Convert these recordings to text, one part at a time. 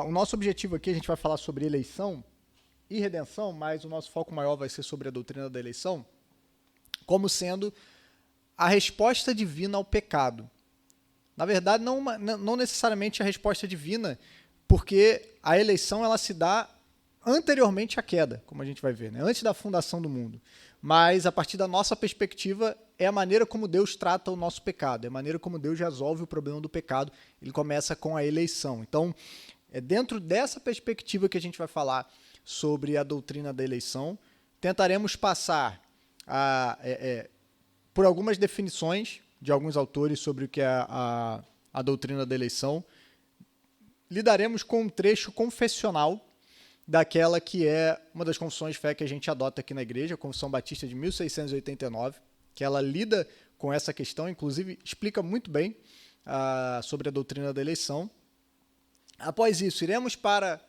O nosso objetivo aqui, a gente vai falar sobre eleição e redenção, mas o nosso foco maior vai ser sobre a doutrina da eleição, como sendo a resposta divina ao pecado. Na verdade, não necessariamente a resposta divina, porque a eleição ela se dá anteriormente à queda, como a gente vai ver, né? Antes da fundação do mundo. Mas, a partir da nossa perspectiva, é a maneira como Deus trata o nosso pecado, é a maneira como Deus resolve o problema do pecado. Ele começa com a eleição. Então, é dentro dessa perspectiva que a gente vai falar sobre a doutrina da eleição. Tentaremos passar por algumas definições de alguns autores sobre o que é a doutrina da eleição. Lidaremos com um trecho confessional daquela que é uma das confissões de fé que a gente adota aqui na igreja, a Confissão Batista de 1689, que ela lida com essa questão, inclusive explica muito bem sobre a doutrina da eleição. Após isso, iremos para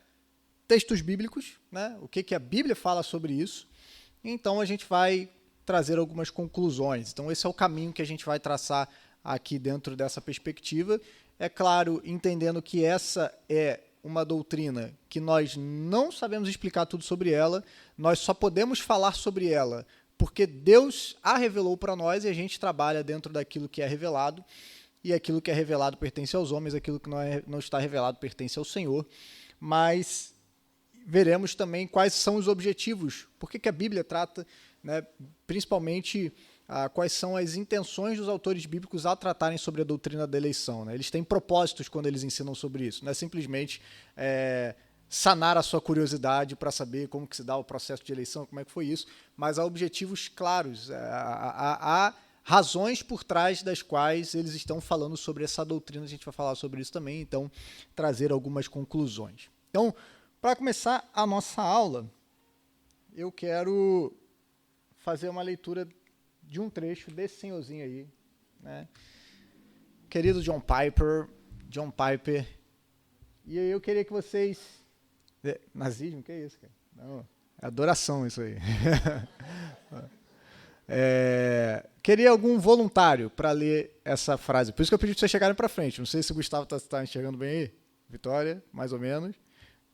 textos bíblicos, né? O que a Bíblia fala sobre isso. Então, a gente vai trazer algumas conclusões. Então, esse é o caminho que a gente vai traçar aqui dentro dessa perspectiva. É claro, entendendo que essa é uma doutrina que nós não sabemos explicar tudo sobre ela, nós só podemos falar sobre ela porque Deus a revelou para nós e a gente trabalha dentro daquilo que é revelado, e aquilo que é revelado pertence aos homens, aquilo que não está revelado pertence ao Senhor. Mas veremos também quais são os objetivos, por que a Bíblia trata, né, principalmente quais são as intenções dos autores bíblicos ao tratarem sobre a doutrina da eleição. Né? Eles têm propósitos quando eles ensinam sobre isso, não é simplesmente sanar a sua curiosidade para saber como que se dá o processo de eleição, como é que foi isso, mas há objetivos claros, há razões por trás das quais eles estão falando sobre essa doutrina. A gente vai falar sobre isso também, então trazer algumas conclusões. Então, para começar a nossa aula, eu quero fazer uma leitura de um trecho desse senhorzinho aí, né? Querido John Piper, e eu queria que vocês... Nazismo? Que é isso, cara? Não, é adoração isso aí. Queria algum voluntário para ler essa frase, por isso que eu pedi para vocês chegarem para frente. Não sei se o Gustavo está enxergando bem aí, Vitória, mais ou menos.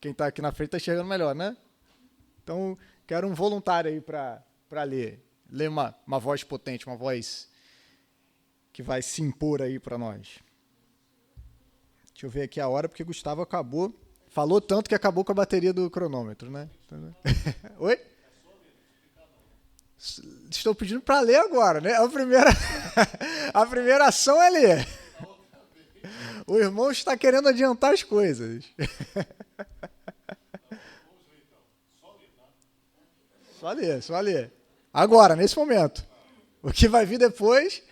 Quem está aqui na frente está enxergando melhor, né? Então, quero um voluntário aí para ler. Ler uma voz potente, uma voz que vai se impor aí para nós. Deixa eu ver aqui a hora, porque o Gustavo falou tanto que acabou com a bateria do cronômetro, né? Oi? Estou pedindo para ler agora, né? A primeira ação é ler. O irmão está querendo adiantar as coisas. Só ler. Agora, nesse momento. O que vai vir depois...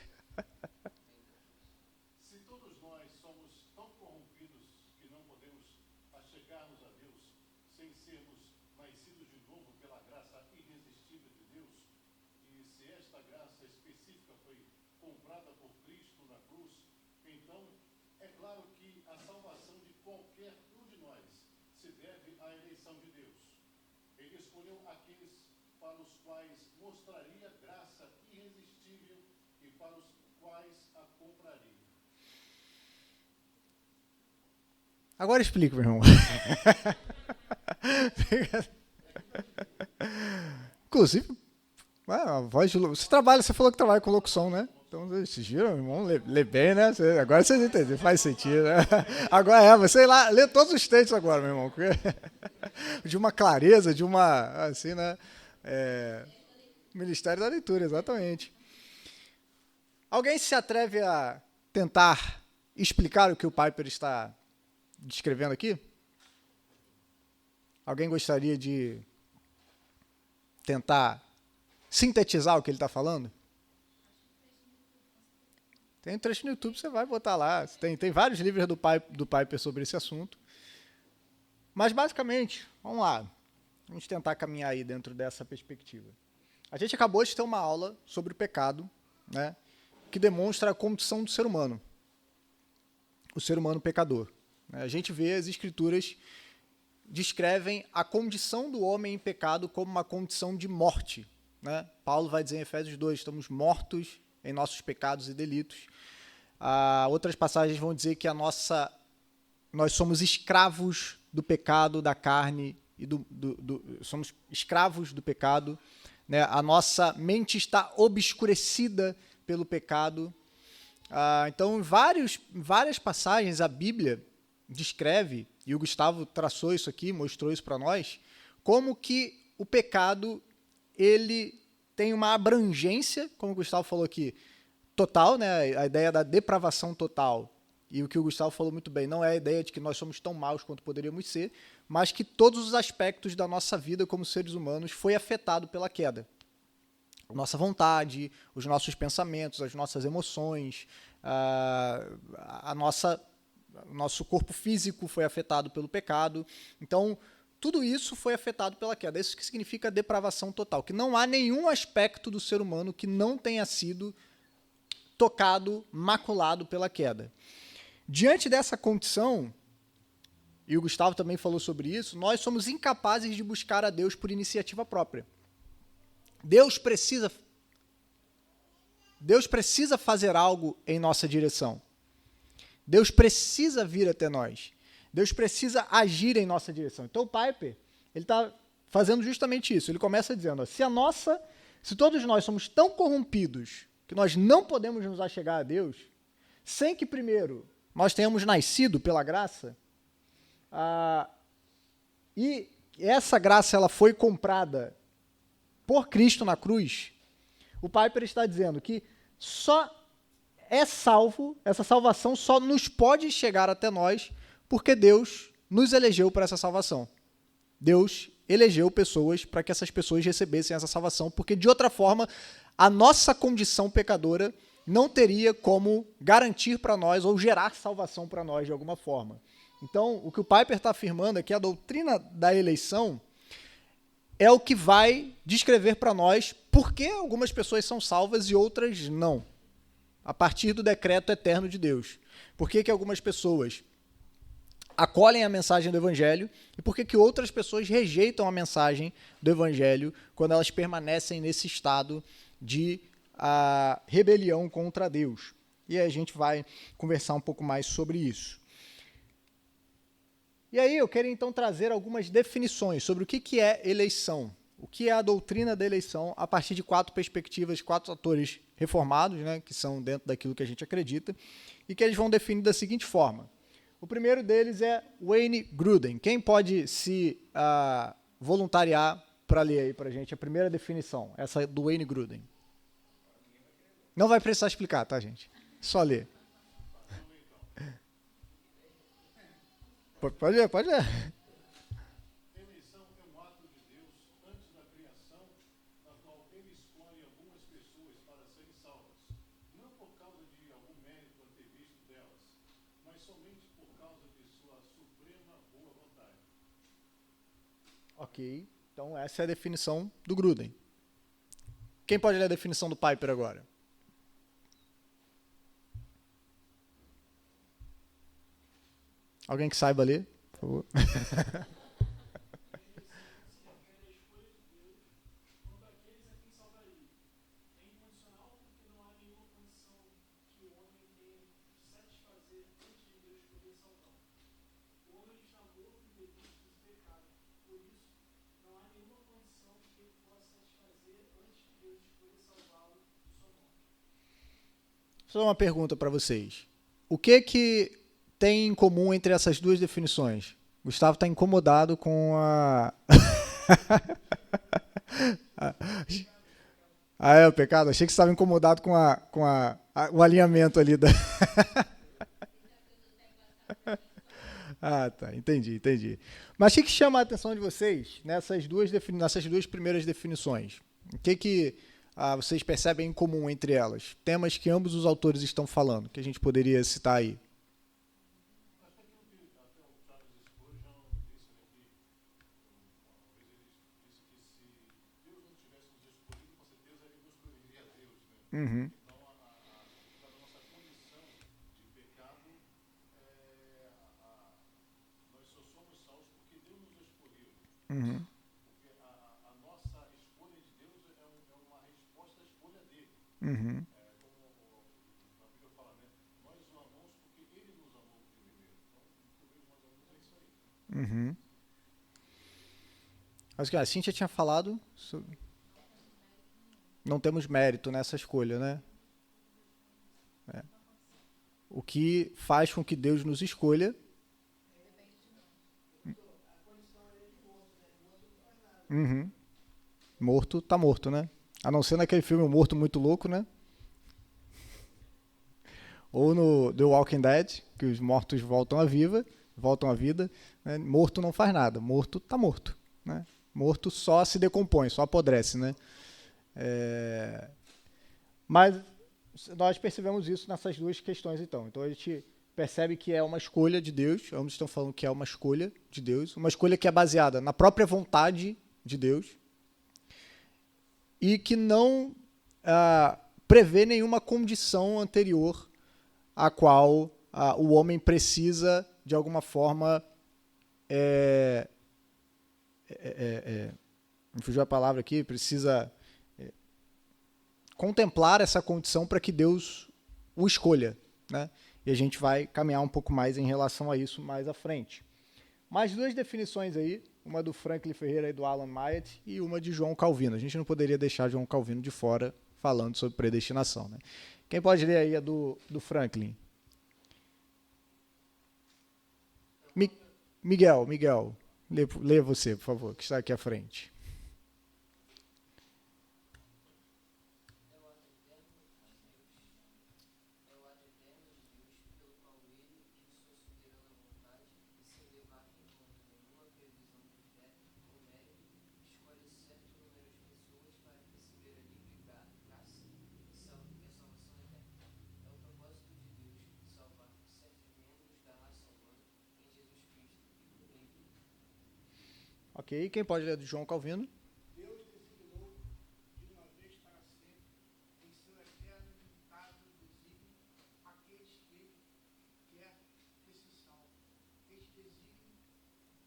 Se todos nós somos tão corrompidos que não podemos achegar-nos a Deus sem sermos nascidos de novo pela graça irresistível de Deus, e se esta graça específica foi comprada por Cristo na cruz, então é claro que a salvação de qualquer um de nós se deve à eleição de Deus. Ele escolheu aqueles para os quais mostraria graça irresistível e para os quais a compraria. Agora explica, meu irmão. Inclusive, a voz de... Você falou que trabalha com locução, né? Então, vocês viram, irmão? Lê bem, né? Agora vocês entendem, faz sentido, né? Agora você lê todos os textos agora, meu irmão. De uma clareza, de uma, assim, né? Ministério da Leitura, exatamente. Alguém se atreve a tentar explicar o que o Piper está descrevendo aqui? Alguém gostaria de tentar sintetizar o que ele está falando? Tem um trecho no YouTube, você vai botar lá. Tem vários livros do Piper sobre esse assunto. Mas, basicamente, vamos lá. Vamos tentar caminhar aí dentro dessa perspectiva. A gente acabou de ter uma aula sobre o pecado, né, que demonstra a condição do ser humano. O ser humano pecador. A gente vê as escrituras descrevem a condição do homem em pecado como uma condição de morte. Né? Paulo vai dizer em Efésios 2, estamos mortos em nossos pecados e delitos. Outras passagens vão dizer que a nossa nós somos escravos do pecado, da carne, e somos escravos do pecado, né? A nossa mente está obscurecida pelo pecado. Então, em várias passagens, a Bíblia descreve, e o Gustavo traçou isso aqui, mostrou isso para nós, como que o pecado ele tem uma abrangência, como o Gustavo falou aqui, total, né? A ideia da depravação total. E o que o Gustavo falou muito bem, não é a ideia de que nós somos tão maus quanto poderíamos ser, mas que todos os aspectos da nossa vida como seres humanos foi afetado pela queda. Nossa vontade, os nossos pensamentos, as nossas emoções, o nosso corpo físico foi afetado pelo pecado. Então, tudo isso foi afetado pela queda. Isso que significa depravação total, que não há nenhum aspecto do ser humano que não tenha sido tocado, maculado pela queda. Diante dessa condição, e o Gustavo também falou sobre isso, nós somos incapazes de buscar a Deus por iniciativa própria. Deus precisa fazer algo em nossa direção. Deus precisa vir até nós. Deus precisa agir em nossa direção. Então o Piper, ele está fazendo justamente isso. Ele começa dizendo, se todos nós somos tão corrompidos que nós não podemos nos achegar a Deus, sem que primeiro nós tenhamos nascido pela graça, e essa graça ela foi comprada por Cristo na cruz, o Piper está dizendo que só é salvo, essa salvação só nos pode chegar até nós porque Deus nos elegeu para essa salvação. Deus elegeu pessoas para que essas pessoas recebessem essa salvação, porque de outra forma a nossa condição pecadora não teria como garantir para nós ou gerar salvação para nós de alguma forma. Então, o que o Piper está afirmando é que a doutrina da eleição é o que vai descrever para nós por que algumas pessoas são salvas e outras não, a partir do decreto eterno de Deus. Por que algumas pessoas acolhem a mensagem do Evangelho e por que outras pessoas rejeitam a mensagem do Evangelho quando elas permanecem nesse estado de rebelião contra Deus. E aí a gente vai conversar um pouco mais sobre isso. E aí eu quero então trazer algumas definições sobre o que é eleição, o que é a doutrina da eleição, a partir de 4 perspectivas, 4 autores reformados, né, que são dentro daquilo que a gente acredita, e que eles vão definir da seguinte forma. O primeiro deles é Wayne Grudem. Quem pode se voluntariar para ler aí para a gente a primeira definição, essa do Wayne Grudem? Não vai precisar explicar, tá, gente? Só ler. Pode ler. Eleição é um ato de Deus antes da criação, na qual ele escolhe algumas pessoas para serem salvas, não por causa de algum mérito antevisto delas, mas somente por causa de sua suprema boa vontade. Ok, então essa é a definição do Grudem. Quem pode ler a definição do Piper agora? Alguém que saiba ler, por favor. Só uma pergunta para vocês. O que tem em comum entre essas duas definições? Gustavo está incomodado com a... é o pecado? Achei que você estava incomodado com o alinhamento ali da... Tá, entendi. Mas o que chama a atenção de vocês nessas duas primeiras definições? O que vocês percebem em comum entre elas? Temas que ambos os autores estão falando, que a gente poderia citar aí. Uhum. Então, a nossa condição de pecado, nós só somos salvos porque Deus nos escolheu. Uhum. Porque a nossa escolha de Deus é uma resposta à escolha dele. Uhum. Como a Bíblia fala, né? Nós o amamos porque ele nos amou primeiro. Então, por meio Uhum. Acho que a Cíntia tinha falado sobre... Não temos mérito nessa escolha, né? O que faz com que Deus nos escolha. Uhum. Morto, tá morto, né? A não ser naquele filme O Morto Muito Louco, né? Ou no The Walking Dead, que os mortos voltam à vida, né? Morto não faz nada, morto tá morto, né? Morto só se decompõe, só apodrece, né? Mas nós percebemos isso nessas duas questões, então. Então a gente percebe que é uma escolha de Deus, ambos estão falando que é uma escolha de Deus, uma escolha que é baseada na própria vontade de Deus e que não prevê nenhuma condição anterior a qual o homem precisa, de alguma forma, me fugiu a palavra aqui, precisa contemplar essa condição para que Deus o escolha, né? E a gente vai caminhar um pouco mais em relação a isso mais à frente. Mais duas definições aí, uma do Franklin Ferreira e do Alan Myatt e uma de João Calvino. A gente não poderia deixar João Calvino de fora falando sobre predestinação, né? Quem pode ler aí a do Franklin? Miguel, lê você, por favor, que está aqui à frente. Ok, quem pode ler do João Calvino? Deus designou de uma vez para sempre, em seu eterno e imutável desígnio, aqueles que ele quer que se salvem. Este desígnio,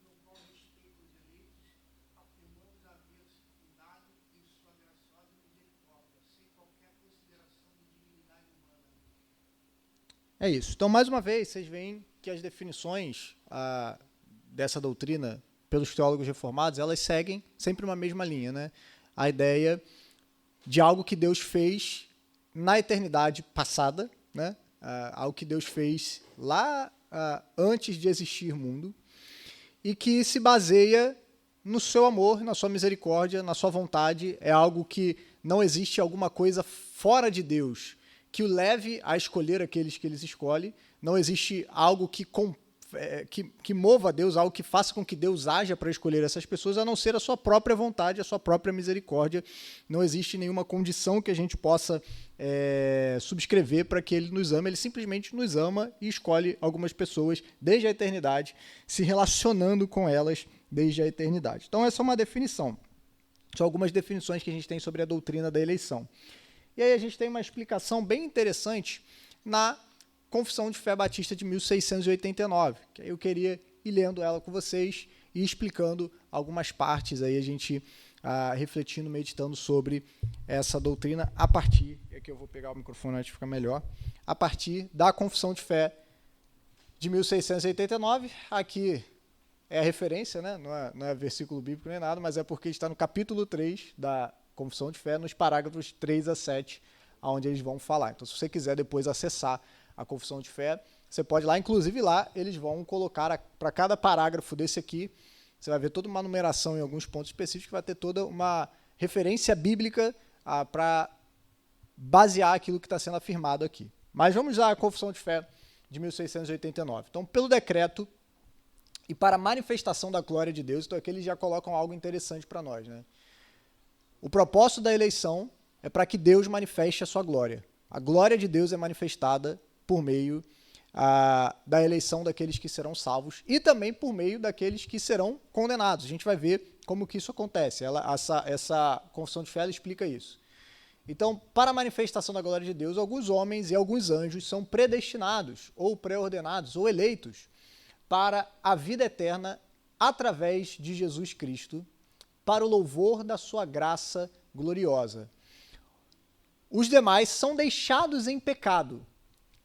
no qual respeita os eleitos, afirmamos haver-se fundado em sua graciosa misericórdia, sem qualquer consideração de dignidade humana. É isso. Então, mais uma vez, vocês veem que as definições dessa doutrina pelos teólogos reformados, elas seguem sempre uma mesma linha, né? A ideia de algo que Deus fez na eternidade passada, né? Algo que Deus fez lá antes de existir mundo e que se baseia no seu amor, na sua misericórdia, na sua vontade. É algo que não existe alguma coisa fora de Deus que o leve a escolher aqueles que eles escolhem. Não existe algo que mova a Deus, algo que faça com que Deus haja para escolher essas pessoas, a não ser a sua própria vontade, a sua própria misericórdia. Não existe nenhuma condição que a gente possa subscrever para que Ele nos ame. Ele simplesmente nos ama e escolhe algumas pessoas desde a eternidade, se relacionando com elas desde a eternidade. Então essa é uma definição. São algumas definições que a gente tem sobre a doutrina da eleição. E aí a gente tem uma explicação bem interessante na Confissão de Fé Batista de 1689, que aí eu queria ir lendo ela com vocês e explicando algumas partes, aí a gente refletindo, meditando sobre essa doutrina a partir, e aqui eu vou pegar o microfone antes de ficar melhor, a partir da Confissão de Fé de 1689, aqui é a referência, né? Não é versículo bíblico nem nada, mas é porque está no capítulo 3 da Confissão de Fé, nos parágrafos 3 a 7, onde eles vão falar. Então, se você quiser depois acessar a Confissão de Fé, você pode ir lá, inclusive lá eles vão colocar para cada parágrafo desse aqui, você vai ver toda uma numeração em alguns pontos específicos, vai ter toda uma referência bíblica para basear aquilo que está sendo afirmado aqui. Mas vamos à Confissão de Fé de 1689. Então, pelo decreto e para a manifestação da glória de Deus, então aqui eles já colocam algo interessante para nós, né? O propósito da eleição é para que Deus manifeste a sua glória. A glória de Deus é manifestada por meio da eleição daqueles que serão salvos e também por meio daqueles que serão condenados. A gente vai ver como que isso acontece. Essa Confissão de Fé explica isso. Então, para a manifestação da glória de Deus, alguns homens e alguns anjos são predestinados, ou pré-ordenados, ou eleitos para a vida eterna através de Jesus Cristo, para o louvor da sua graça gloriosa. Os demais são deixados em pecado,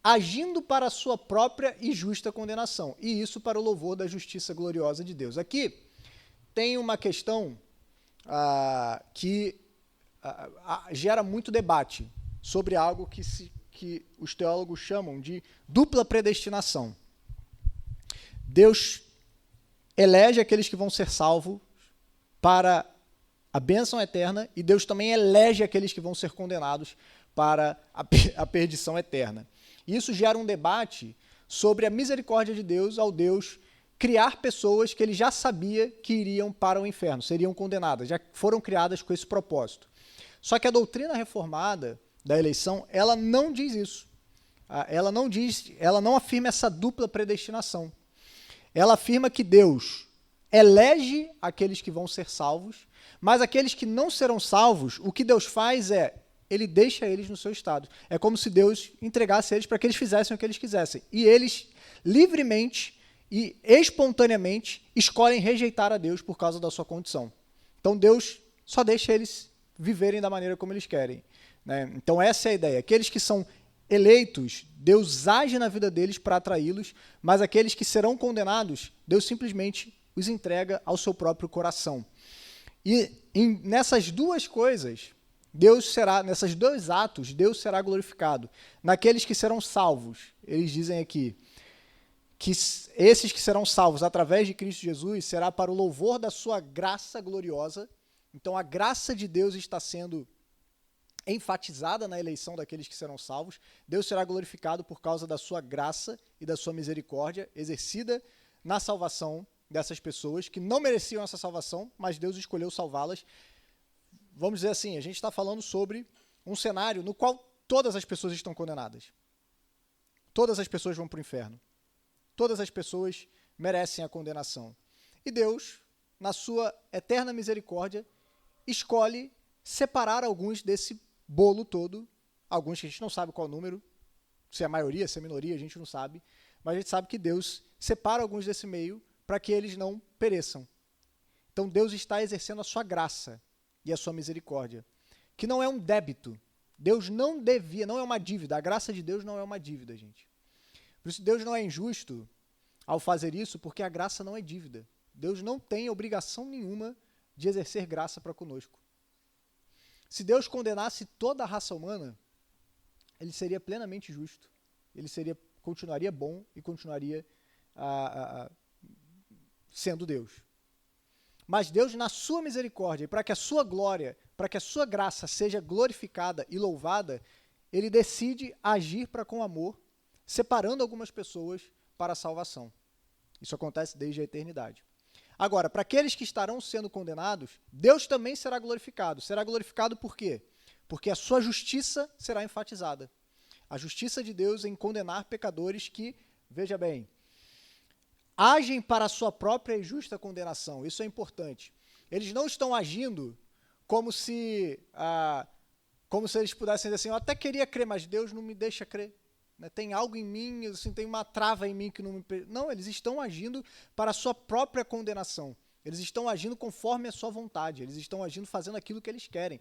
agindo para a sua própria e justa condenação, e isso para o louvor da justiça gloriosa de Deus. Aqui tem uma questão que gera muito debate sobre algo que os teólogos chamam de dupla predestinação. Deus elege aqueles que vão ser salvos para a bênção eterna, e Deus também elege aqueles que vão ser condenados para a perdição eterna. Isso gera um debate sobre a misericórdia de Deus ao Deus criar pessoas que ele já sabia que iriam para o inferno, seriam condenadas, já foram criadas com esse propósito. Só que a doutrina reformada da eleição, ela não diz isso. Ela não afirma essa dupla predestinação. Ela afirma que Deus elege aqueles que vão ser salvos, mas aqueles que não serão salvos, o que Deus faz ele deixa eles no seu estado. É como se Deus entregasse eles para que eles fizessem o que eles quisessem. E eles, livremente e espontaneamente, escolhem rejeitar a Deus por causa da sua condição. Então Deus só deixa eles viverem da maneira como eles querem, né? Então essa é a ideia. Aqueles que são eleitos, Deus age na vida deles para atraí-los, mas aqueles que serão condenados, Deus simplesmente os entrega ao seu próprio coração. E nessas duas coisas, nesses dois atos, Deus será glorificado. Naqueles que serão salvos, eles dizem aqui, que esses que serão salvos através de Cristo Jesus será para o louvor da sua graça gloriosa. Então a graça de Deus está sendo enfatizada na eleição daqueles que serão salvos. Deus será glorificado por causa da sua graça e da sua misericórdia exercida na salvação dessas pessoas que não mereciam essa salvação, mas Deus escolheu salvá-las. Vamos dizer assim, a gente está falando sobre um cenário no qual todas as pessoas estão condenadas. Todas as pessoas vão para o inferno. Todas as pessoas merecem a condenação. E Deus, na sua eterna misericórdia, escolhe separar alguns desse bolo todo, alguns que a gente não sabe qual número, se é a maioria, se é a minoria, a gente não sabe, mas a gente sabe que Deus separa alguns desse meio para que eles não pereçam. Então Deus está exercendo a sua graça e a sua misericórdia, que não é um débito. Deus não devia, não é uma dívida. A graça de Deus não é uma dívida, gente. Por isso Deus não é injusto ao fazer isso, porque a graça não é dívida. Deus não tem obrigação nenhuma de exercer graça para conosco. Se Deus condenasse toda a raça humana, ele seria plenamente justo. Ele continuaria bom e continuaria sendo Deus. Mas Deus, na sua misericórdia, e para que a sua glória, para que a sua graça seja glorificada e louvada, ele decide agir para com amor, separando algumas pessoas para a salvação. Isso acontece desde a eternidade. Agora, para aqueles que estarão sendo condenados, Deus também será glorificado. Será glorificado por quê? Porque a sua justiça será enfatizada. A justiça de Deus em condenar pecadores que, veja bem, agem para a sua própria e justa condenação. Isso é importante. Eles não estão agindo como se eles pudessem dizer assim, eu até queria crer, mas Deus não me deixa crer. Tem algo em mim, assim, tem uma trava em mim que não me... Não, eles estão agindo para a sua própria condenação. Eles estão agindo conforme a sua vontade. Eles estão agindo fazendo aquilo que eles querem.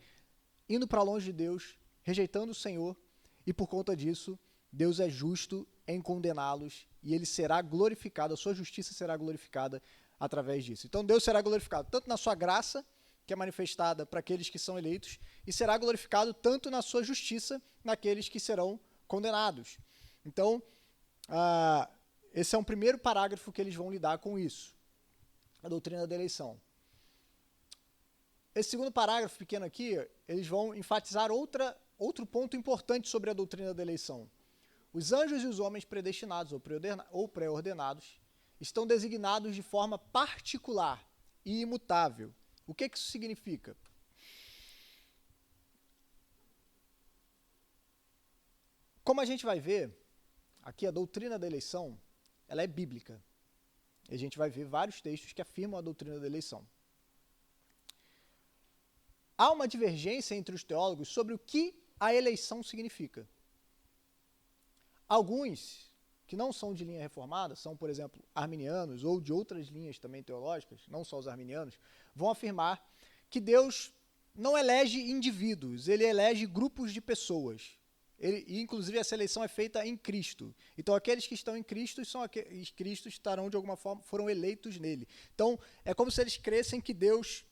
Indo para longe de Deus, rejeitando o Senhor. E por conta disso, Deus é justo em condená-los e ele será glorificado, a sua justiça será glorificada através disso. Então Deus será glorificado tanto na sua graça, que é manifestada para aqueles que são eleitos, e será glorificado tanto na sua justiça naqueles que serão condenados. Então, esse é um primeiro parágrafo que eles vão lidar com isso, a doutrina da eleição. Esse segundo parágrafo pequeno aqui, eles vão enfatizar outro ponto importante sobre a doutrina da eleição. Os anjos e os homens predestinados ou pré-ordenados estão designados de forma particular e imutável. O que isso significa? Como a gente vai ver, aqui a doutrina da eleição, ela é bíblica. E a gente vai ver vários textos que afirmam a doutrina da eleição. Há uma divergência entre os teólogos sobre o que a eleição significa. Alguns, que não são de linha reformada, são, por exemplo, arminianos ou de outras linhas também teológicas, não só os arminianos, vão afirmar que Deus não elege indivíduos, ele elege grupos de pessoas. E, inclusive, essa eleição é feita em Cristo. Então, aqueles que estão em Cristo Cristo estarão, de alguma forma, foram eleitos nele. Então, é como se eles crescem que Deus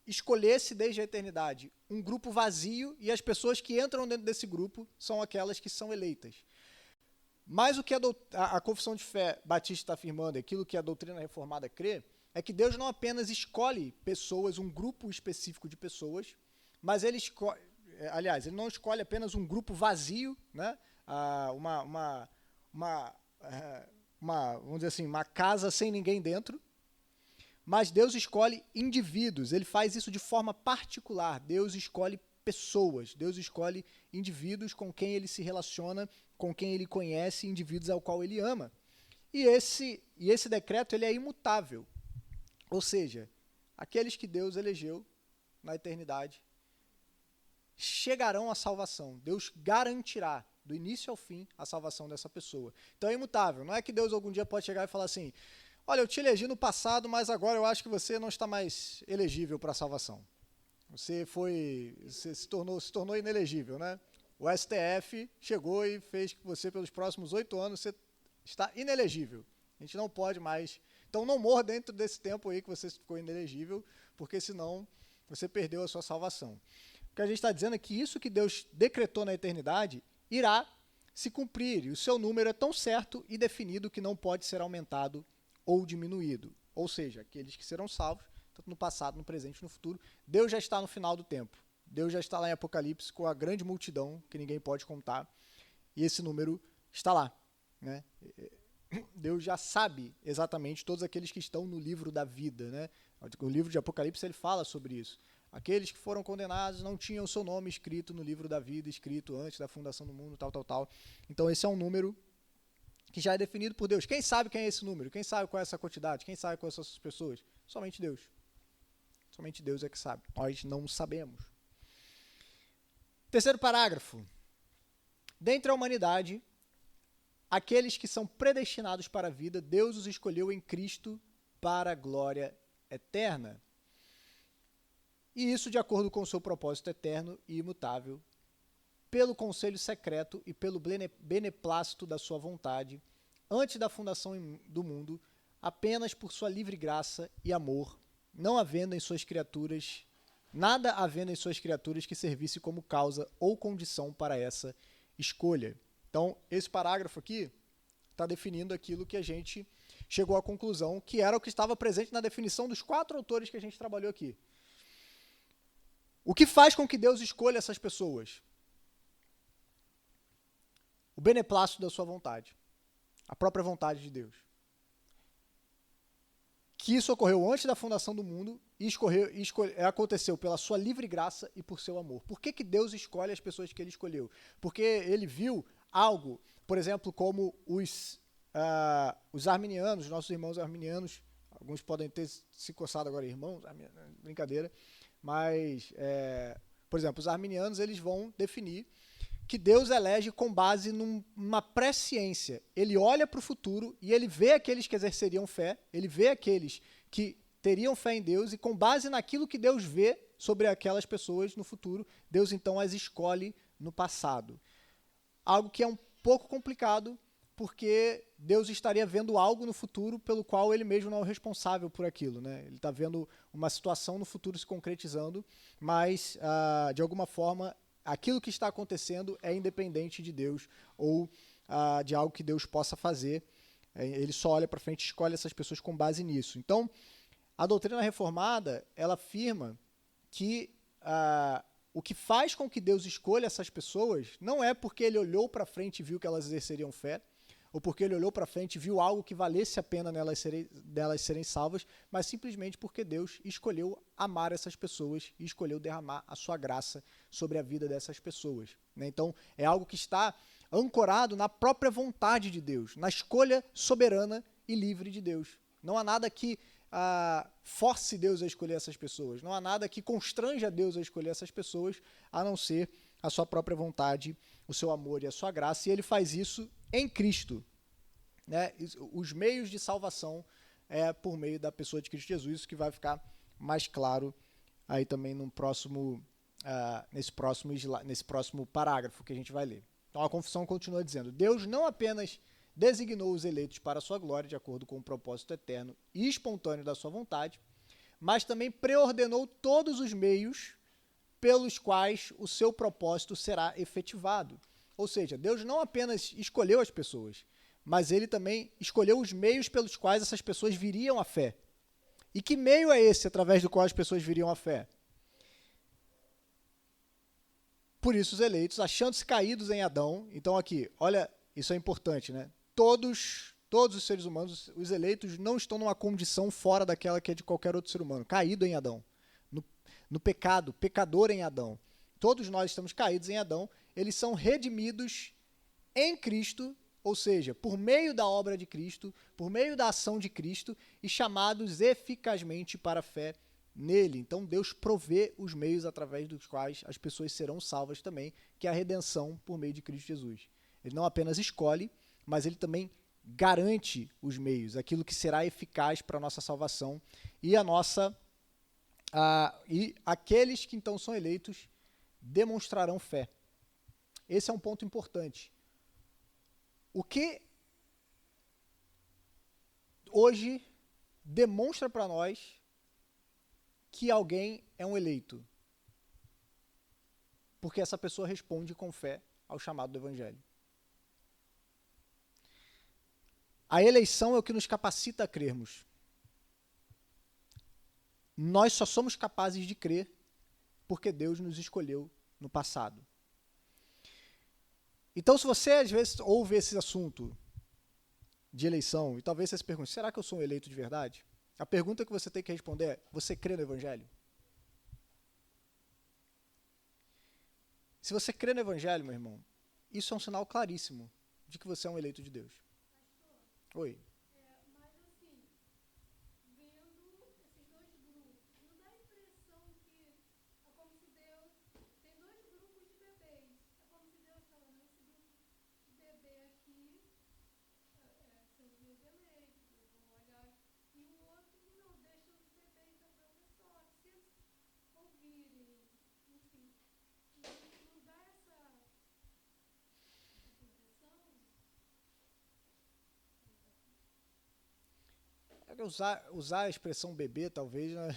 escolhesse desde a eternidade um grupo vazio e as pessoas que entram dentro desse grupo são aquelas que são eleitas. Mas o que a confissão de fé batista está afirmando, aquilo que a doutrina reformada crê, é que Deus não apenas escolhe pessoas, um grupo específico de pessoas, mas ele não escolhe apenas um grupo vazio, né? Vamos dizer assim, uma casa sem ninguém dentro, mas Deus escolhe indivíduos, ele faz isso de forma particular. Deus escolhe pessoas, Deus escolhe indivíduos com quem ele se relaciona, com quem ele conhece, indivíduos ao qual ele ama. E esse decreto ele é imutável, ou seja, aqueles que Deus elegeu na eternidade chegarão à salvação. Deus garantirá, do início ao fim, a salvação dessa pessoa. Então é imutável, não é que Deus algum dia pode chegar e falar assim: olha, eu te elegi no passado, mas agora eu acho que você não está mais elegível para a salvação. Você se tornou inelegível, né? O STF chegou e fez que você, pelos próximos 8 anos, você está inelegível. A gente não pode mais. Então não morra dentro desse tempo aí que você ficou inelegível, porque senão você perdeu a sua salvação. O que a gente está dizendo é que isso que Deus decretou na eternidade irá se cumprir, e o seu número é tão certo e definido que não pode ser aumentado ou diminuído. Ou seja, aqueles que serão salvos, tanto no passado, no presente e no futuro, Deus já está no final do tempo. Deus já está lá em Apocalipse com a grande multidão que ninguém pode contar, e esse número está lá, né? Deus já sabe exatamente todos aqueles que estão no livro da vida, né? O livro de Apocalipse ele fala sobre isso. Aqueles que foram condenados não tinham o seu nome escrito no livro da vida, escrito antes da fundação do mundo, tal. Então esse é um número que já é definido por Deus. Quem sabe quem é esse número? Quem sabe qual é essa quantidade? Quem sabe quais são essas pessoas? Somente Deus. Somente Deus é que sabe. Nós não sabemos. Terceiro parágrafo. Dentre a humanidade, aqueles que são predestinados para a vida, Deus os escolheu em Cristo para a glória eterna. E isso de acordo com o seu propósito eterno e imutável, pelo conselho secreto e pelo beneplácito da sua vontade, antes da fundação do mundo, apenas por sua livre graça e amor, não havendo em suas criaturas, nada havendo em suas criaturas que servisse como causa ou condição para essa escolha. Então, esse parágrafo aqui está definindo aquilo que a gente chegou à conclusão, que era o que estava presente na definição dos 4 autores que a gente trabalhou aqui. O que faz com que Deus escolha essas pessoas? O beneplácito da sua vontade. A própria vontade de Deus. Que isso ocorreu antes da fundação do mundo e aconteceu pela sua livre graça e por seu amor. Por que Deus escolhe as pessoas que ele escolheu? Porque ele viu algo, por exemplo, como os arminianos, nossos irmãos arminianos, alguns podem ter se coçado agora, irmãos, brincadeira, mas, por exemplo, os arminianos eles vão definir que Deus elege com base numa presciência. Ele olha para o futuro e ele vê aqueles que exerceriam fé, ele vê aqueles que teriam fé em Deus, e com base naquilo que Deus vê sobre aquelas pessoas no futuro, Deus então as escolhe no passado. Algo que é um pouco complicado, porque Deus estaria vendo algo no futuro pelo qual ele mesmo não é o responsável por aquilo, né? Ele está vendo uma situação no futuro se concretizando, mas, de alguma forma, aquilo que está acontecendo é independente de Deus ou de algo que Deus possa fazer. Ele só olha para frente e escolhe essas pessoas com base nisso. Então, a doutrina reformada, ela afirma que o que faz com que Deus escolha essas pessoas não é porque ele olhou para frente e viu que elas exerceriam fé, ou porque ele olhou para frente e viu algo que valesse a pena delas serem salvas, mas simplesmente porque Deus escolheu amar essas pessoas e escolheu derramar a sua graça sobre a vida dessas pessoas, né? Então, é algo que está ancorado na própria vontade de Deus, na escolha soberana e livre de Deus. Não há nada que force Deus a escolher essas pessoas, não há nada que constranja Deus a escolher essas pessoas, a não ser a sua própria vontade, o seu amor e a sua graça, e ele faz isso em Cristo, né? Os meios de salvação é por meio da pessoa de Cristo Jesus, isso que vai ficar mais claro aí também no próximo nesse próximo parágrafo que a gente vai ler. Então a confissão continua dizendo: Deus não apenas designou os eleitos para a sua glória, de acordo com o propósito eterno e espontâneo da sua vontade, mas também preordenou todos os meios pelos quais o seu propósito será efetivado. Ou seja, Deus não apenas escolheu as pessoas, mas ele também escolheu os meios pelos quais essas pessoas viriam à fé. E que meio é esse através do qual as pessoas viriam à fé? Por isso os eleitos, achando-se caídos em Adão, então aqui, olha, isso é importante, né? Todos os seres humanos, os eleitos, não estão numa condição fora daquela que é de qualquer outro ser humano, caído em Adão, no pecado, pecador em Adão. Todos nós estamos caídos em Adão, eles são redimidos em Cristo, ou seja, por meio da obra de Cristo, por meio da ação de Cristo, e chamados eficazmente para a fé nele. Então Deus provê os meios através dos quais as pessoas serão salvas também, que é a redenção por meio de Cristo Jesus. Ele não apenas escolhe, mas ele também garante os meios, aquilo que será eficaz para a nossa salvação e e aqueles que então são eleitos demonstrarão fé. Esse é um ponto importante. O que hoje demonstra para nós que alguém é um eleito? Porque essa pessoa responde com fé ao chamado do Evangelho. A eleição é o que nos capacita a crermos. Nós só somos capazes de crer porque Deus nos escolheu no passado. Então, se você às vezes ouve esse assunto de eleição, e talvez você se pergunte, será que eu sou um eleito de verdade? A pergunta que você tem que responder é, você crê no Evangelho? Se você crê no Evangelho, meu irmão, isso é um sinal claríssimo de que você é um eleito de Deus. Oi. Mas assim, vendo esses dois grupos, não dá a impressão que é como se Deus tem dois grupos de bebês. É como se Deus falando, esse grupo de bebê aqui são os meus eleitos, eu vou olhar, e o outro não, deixa os bebês da própria sorte. Se eles ouvirem, enfim, não dá essa impressão? Usar a expressão bebê, talvez, né?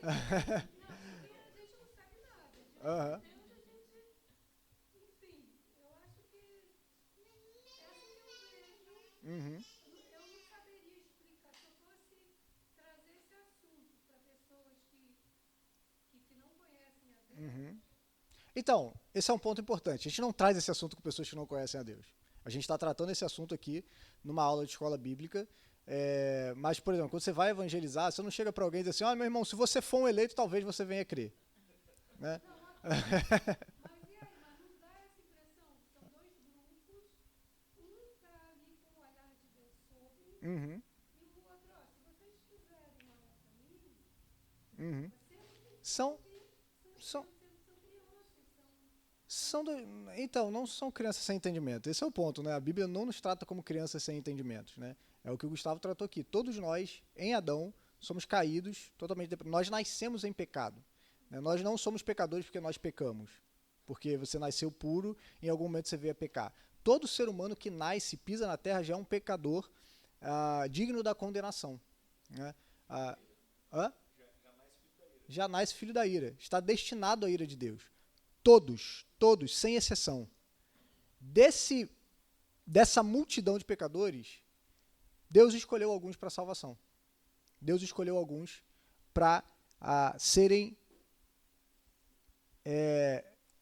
Não, porque a gente não sabe nada. Aham. Deus, enfim, eu acho que é assim que eu vejo. Uhum. Eu não saberia explicar. Se eu fosse trazer esse assunto para pessoas que não conhecem a Deus, Uhum. Então, esse é um ponto importante. A gente não traz esse assunto com pessoas que não conhecem a Deus. A gente está tratando esse assunto aqui numa aula de escola bíblica. Mas, por exemplo, quando você vai evangelizar, você não chega para alguém e diz assim, meu irmão, se você for um eleito, talvez você venha crer. Né? mas e aí? Mas não dá essa impressão? São dois grupos, um está ali com o olhar de Deus sobre, Uhum. e o outro, ó, se vocês quiserem olhar para mim, Uhum. vocês São, são crianças, são do, então, não são crianças sem entendimento. Esse é o ponto, né? A Bíblia não nos trata como crianças sem entendimentos, né? É o que o Gustavo tratou aqui. Todos nós, em Adão, somos caídos, totalmente. Nós nascemos em pecado. Né? Nós não somos pecadores porque nós pecamos. Porque você nasceu puro, em algum momento você veio a pecar. Todo ser humano que nasce, pisa na terra, já é um pecador digno da condenação. Né? Já nasce filho da ira. Está destinado à ira de Deus. Todos, sem exceção. Dessa multidão de pecadores, Deus escolheu alguns para a salvação. Deus escolheu alguns para serem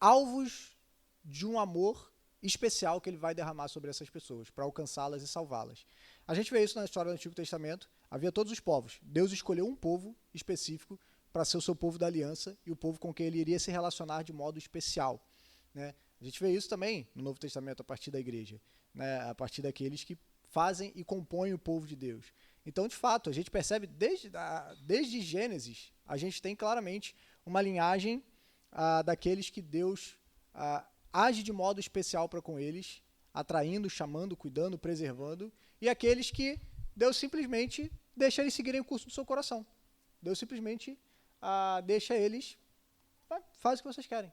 alvos de um amor especial que ele vai derramar sobre essas pessoas, para alcançá-las e salvá-las. A gente vê isso na história do Antigo Testamento. Havia todos os povos. Deus escolheu um povo específico para ser o seu povo da aliança e o povo com quem ele iria se relacionar de modo especial. Né? A gente vê isso também no Novo Testamento, a partir da igreja, né? A partir daqueles que fazem e compõem o povo de Deus. Então, de fato, a gente percebe, desde Gênesis, a gente tem claramente uma linhagem daqueles que Deus age de modo especial para com eles, atraindo, chamando, cuidando, preservando, e aqueles que Deus simplesmente deixa eles seguirem o curso do seu coração. Deus simplesmente deixa eles Faz o que vocês querem.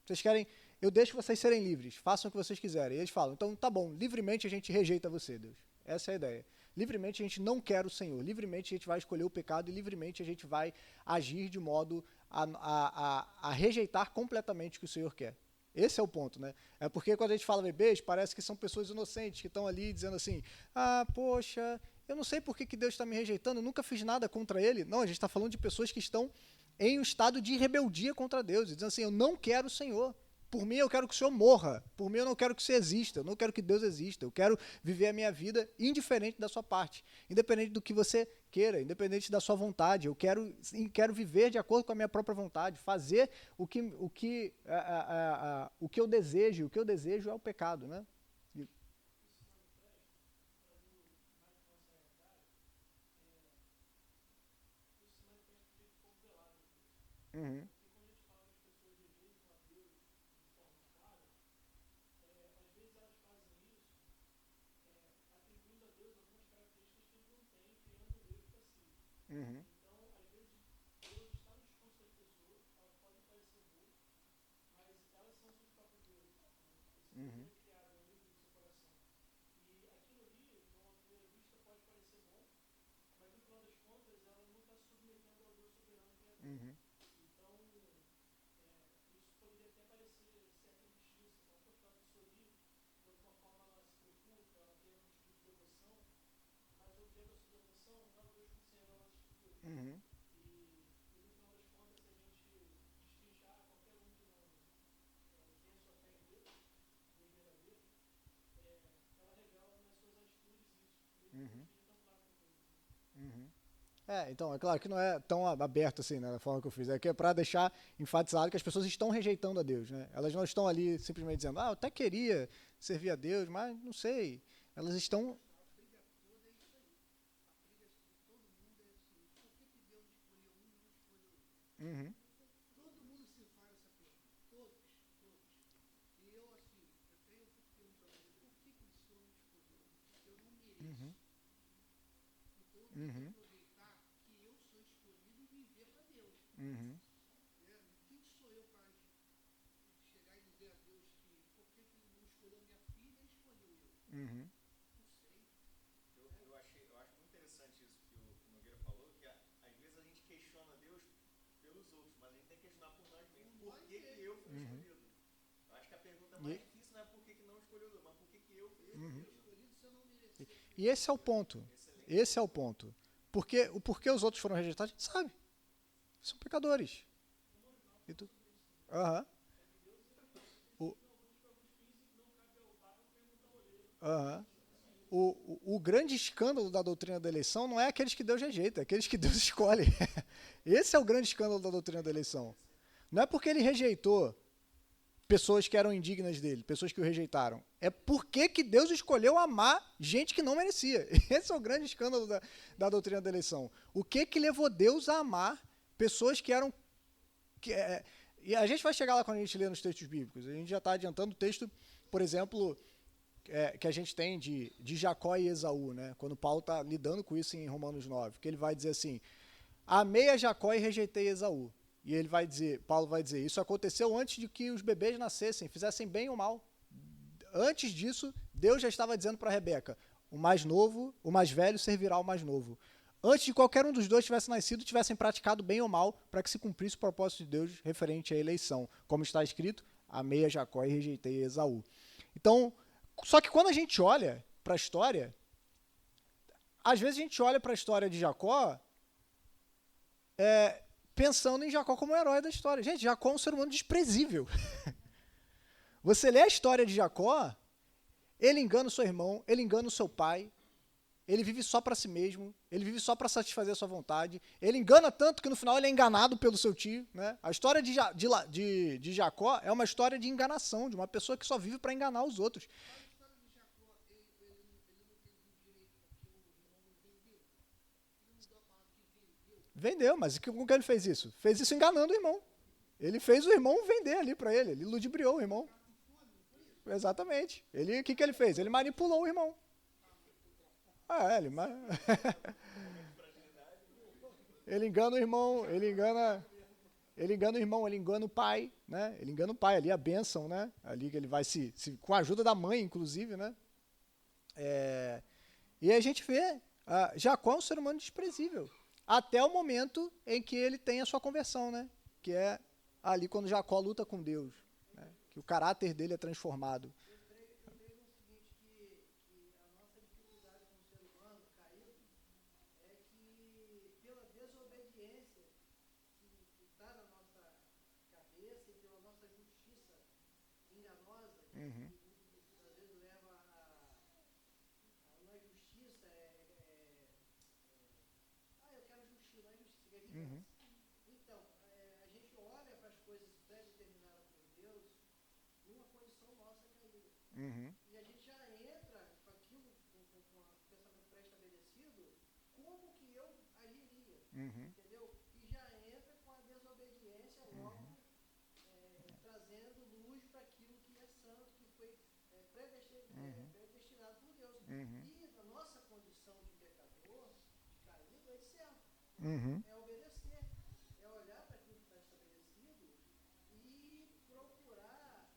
Vocês querem, eu deixo vocês serem livres, façam o que vocês quiserem. E eles falam, então tá bom, livremente a gente rejeita você, Deus. Essa é a ideia. Livremente a gente não quer o Senhor, livremente a gente vai escolher o pecado e livremente a gente vai agir de modo a rejeitar completamente o que o Senhor quer. Esse é o ponto, né? É porque quando a gente fala bebês, parece que são pessoas inocentes que estão ali dizendo assim, poxa, eu não sei por que Deus está me rejeitando, eu nunca fiz nada contra ele. Não, a gente está falando de pessoas que estão em um estado de rebeldia contra Deus, dizendo assim, eu não quero o Senhor. Por mim eu quero que o Senhor morra, por mim eu não quero que você exista, eu não quero que Deus exista, eu quero viver a minha vida indiferente da sua parte, independente do que você queira, independente da sua vontade, eu quero viver de acordo com a minha própria vontade, fazer o que eu desejo, o que eu desejo é o pecado, né? Uhum. Uhum. Uhum. Uhum. Uhum. Uhum. Uhum. Então, é claro que não é tão aberto assim, né, da forma que eu fiz. É que é para deixar enfatizado que as pessoas estão rejeitando a Deus, né? Elas não estão ali simplesmente dizendo, eu até queria servir a Deus, mas não sei. Elas estão... Uhum. Uhum. Uhum. Uhum. Uhum. Eu acho muito interessante isso que o Nogueira falou, que às vezes a gente questiona Deus pelos outros, mas a gente tem que questionar por nós mesmos. Por que eu fui Uhum. escolhido? Eu acho que a pergunta mais E, difícil não é por que não escolheu Deus, mas por que eu fui uhum. escolhido? E esse é o ponto. Excelente. Esse é o ponto. O porquê os outros foram rejeitados, a gente sabe. São pecadores. E tu? Aham. O, aham. O grande escândalo da doutrina da eleição não é aqueles que Deus rejeita, é aqueles que Deus escolhe. Esse é o grande escândalo da doutrina da eleição. Não é porque ele rejeitou pessoas que eram indignas dele, pessoas que o rejeitaram. É porque que Deus escolheu amar gente que não merecia. Esse é o grande escândalo da doutrina da eleição. O que levou Deus a amar pessoas que eram... e a gente vai chegar lá quando a gente lê nos textos bíblicos. A gente já está adiantando o texto, por exemplo... que a gente tem de Jacó e Esaú, né? Quando Paulo está lidando com isso em Romanos 9, que ele vai dizer assim, amei a Jacó e rejeitei Esaú. E ele vai dizer, Paulo vai dizer, isso aconteceu antes de que os bebês nascessem, fizessem bem ou mal. Antes disso, Deus já estava dizendo para Rebeca, o mais velho servirá ao mais novo. Antes de qualquer um dos dois tivesse nascido, tivessem praticado bem ou mal, para que se cumprisse o propósito de Deus referente à eleição. Como está escrito, amei a Jacó e rejeitei Esaú. Então, só que quando a gente olha para a história, às vezes a gente olha para a história de Jacó pensando em Jacó como o herói da história. Gente, Jacó é um ser humano desprezível. Você lê a história de Jacó, ele engana o seu irmão, ele engana o seu pai, ele vive só para si mesmo, ele vive só para satisfazer a sua vontade, ele engana tanto que no final ele é enganado pelo seu tio. Né? A história de Jacó é uma história de enganação, de uma pessoa que só vive para enganar os outros. Vendeu, mas como que ele fez isso? Fez isso enganando o irmão. Ele fez o irmão vender ali para ele. Ele ludibriou o irmão. Exatamente. O que ele fez? Ele manipulou o irmão. Ele engana o irmão, ele engana... ele engana o irmão, ele engana o pai, né? Ele engana o pai, ali a bênção, né? Ali que ele vai com a ajuda da mãe, inclusive, né? E a gente vê, Jacó é um ser humano desprezível, até o momento em que ele tem a sua conversão, né? Que é ali quando Jacó luta com Deus, né? Que o caráter dele é transformado. Eu creio no seguinte, que a nossa dificuldade como ser humano caído é que pela desobediência que está na nossa cabeça e pela nossa justiça enganosa, que às vezes leva a uma justiça, eu quero justiça, não é justiça, é vingança. Então, a gente olha para as coisas pré-determinadas por Deus numa condição nossa caída. E a gente já entra com aquilo, com o pensamento pré-estabelecido, como que eu agiria, entendeu? E já entra com a desobediência logo, trazendo luz para aquilo que é santo, que foi predestinado por Deus. E a nossa condição de pecador, de caído, é de servo. É obedecer, é olhar para aquilo que está estabelecido e procurar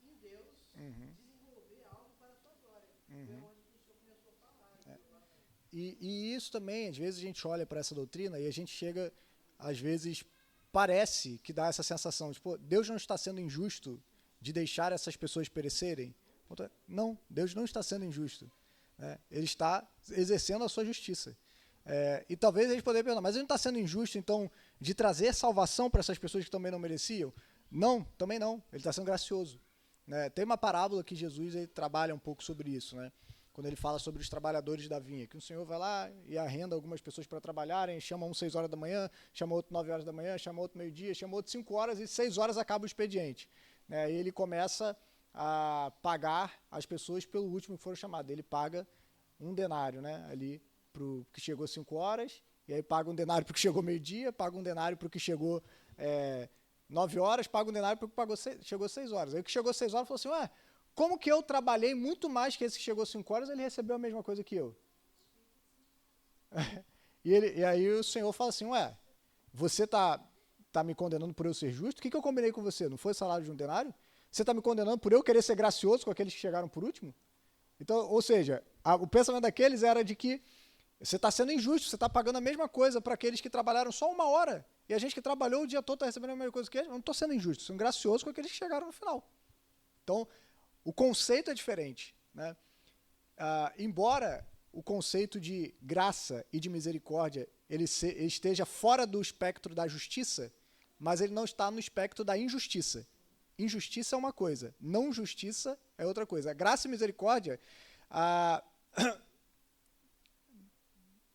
em Deus desenvolver algo para a sua glória. Foi onde o Senhor começou a falar. E isso também, às vezes a gente olha para essa doutrina e a gente chega, às vezes, parece que dá essa sensação de, pô, Deus não está sendo injusto de deixar essas pessoas perecerem? Não, Deus não está sendo injusto, né? Ele está exercendo a sua justiça. E talvez a gente poderia perguntar, mas ele não está sendo injusto, então, de trazer salvação para essas pessoas que também não mereciam? Não, também não. Ele está sendo gracioso, né? Tem uma parábola que Jesus ele trabalha um pouco sobre isso, né? Quando ele fala sobre os trabalhadores da vinha, que o Senhor vai lá e arrenda algumas pessoas para trabalharem, chama um 6 horas da manhã, chama outro 9 horas da manhã, chama outro meio-dia, chama outro 5 horas e 6 horas acaba o expediente, né? E ele começa a pagar as pessoas pelo último que foram chamadas. Ele paga um denário, né, ali para o que chegou 5 horas, e aí paga um denário para o que chegou meio-dia, paga um denário para o que chegou 9 horas, paga um denário para o que chegou 6 horas. Aí o que chegou 6 horas falou assim, ué, como que eu trabalhei muito mais que esse que chegou 5 horas, ele recebeu a mesma coisa que eu? E aí o Senhor fala assim, ué, você tá me condenando por eu ser justo? O que eu combinei com você? Não foi o salário de um denário? Você está me condenando por eu querer ser gracioso com aqueles que chegaram por último? Então, ou seja, o pensamento daqueles era de que você está sendo injusto, você está pagando a mesma coisa para aqueles que trabalharam só 1 hora, e a gente que trabalhou o dia todo está recebendo a mesma coisa que eles. Eu não estou sendo injusto, estou sendo gracioso com aqueles que chegaram no final. Então, o conceito é diferente, né? Embora o conceito de graça e de misericórdia ele esteja fora do espectro da justiça, mas ele não está no espectro da injustiça. Injustiça é uma coisa, não justiça é outra coisa. A graça e misericórdia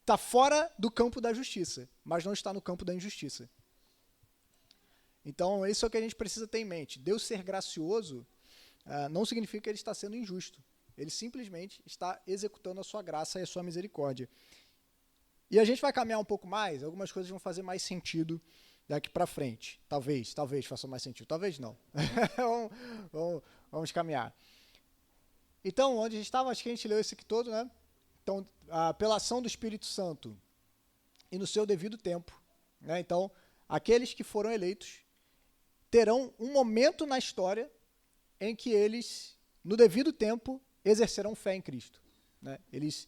está fora do campo da justiça, mas não está no campo da injustiça. Então, isso é o que a gente precisa ter em mente. Deus ser gracioso não significa que ele está sendo injusto. Ele simplesmente está executando a sua graça e a sua misericórdia. E a gente vai caminhar um pouco mais, algumas coisas vão fazer mais sentido daqui para frente. Talvez faça mais sentido, talvez não. vamos caminhar. Então, onde a gente estava, acho que a gente leu esse aqui todo, né? Então, pela ação do Espírito Santo e no seu devido tempo, né? Então, aqueles que foram eleitos terão um momento na história em que eles, no devido tempo, exercerão fé em Cristo, né? Eles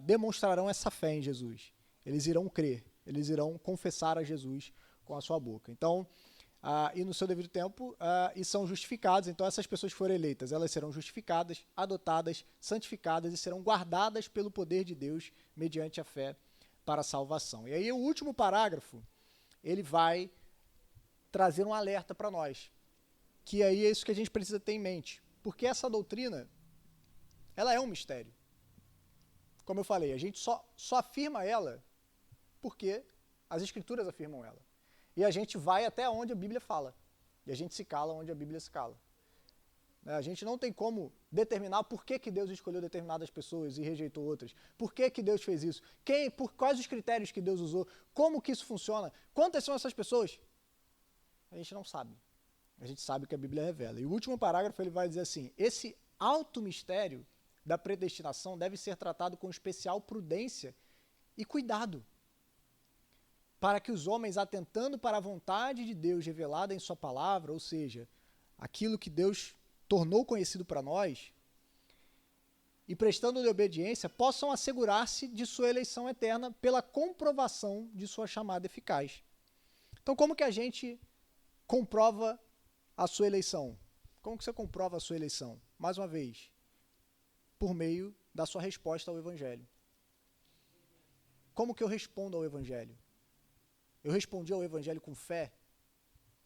demonstrarão essa fé em Jesus. Eles irão crer, eles irão confessar a Jesus com a sua boca. Então, e no seu devido tempo, e são justificados. Então, essas pessoas que foram eleitas, elas serão justificadas, adotadas, santificadas e serão guardadas pelo poder de Deus mediante a fé para a salvação. E aí, o último parágrafo, ele vai trazer um alerta para nós, que aí é isso que a gente precisa ter em mente. Porque essa doutrina, ela é um mistério. Como eu falei, a gente só afirma ela porque as Escrituras afirmam ela. E a gente vai até onde a Bíblia fala. E a gente se cala onde a Bíblia se cala. A gente não tem como determinar por que Deus escolheu determinadas pessoas e rejeitou outras. Por que Deus fez isso? Por quais os critérios que Deus usou? Como que isso funciona? Quantas são essas pessoas? A gente não sabe. A gente sabe o que a Bíblia revela. E o último parágrafo ele vai dizer assim, esse alto mistério da predestinação deve ser tratado com especial prudência e cuidado. para que os homens, atentando para a vontade de Deus revelada em sua palavra, ou seja, aquilo que Deus tornou conhecido para nós, e prestando-lhe obediência, possam assegurar-se de sua eleição eterna pela comprovação de sua chamada eficaz. Então, como que a gente comprova a sua eleição? Como que você comprova a sua eleição? Mais uma vez, por meio da sua resposta ao Evangelho. Como que eu respondo ao Evangelho? Eu respondi ao Evangelho com fé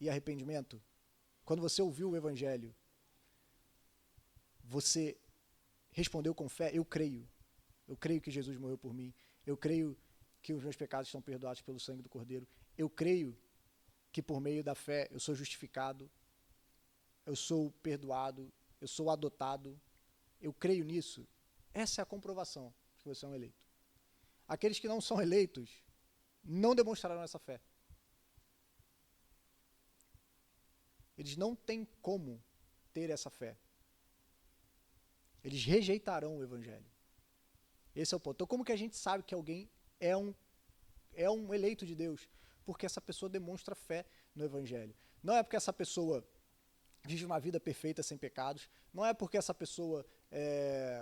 e arrependimento? Quando você ouviu o Evangelho, você respondeu com fé? Eu creio. Eu creio que Jesus morreu por mim. Eu creio que os meus pecados estão perdoados pelo sangue do Cordeiro. Eu creio que por meio da fé eu sou justificado, eu sou perdoado, eu sou adotado. Eu creio nisso. Essa é a comprovação de que você é um eleito. Aqueles que não são eleitos não demonstrarão essa fé. Eles não têm como ter essa fé. Eles rejeitarão o Evangelho. Esse é o ponto. Então, como que a gente sabe que alguém é um eleito de Deus? Porque essa pessoa demonstra fé no Evangelho. Não é porque essa pessoa vive uma vida perfeita sem pecados. Não é porque essa pessoa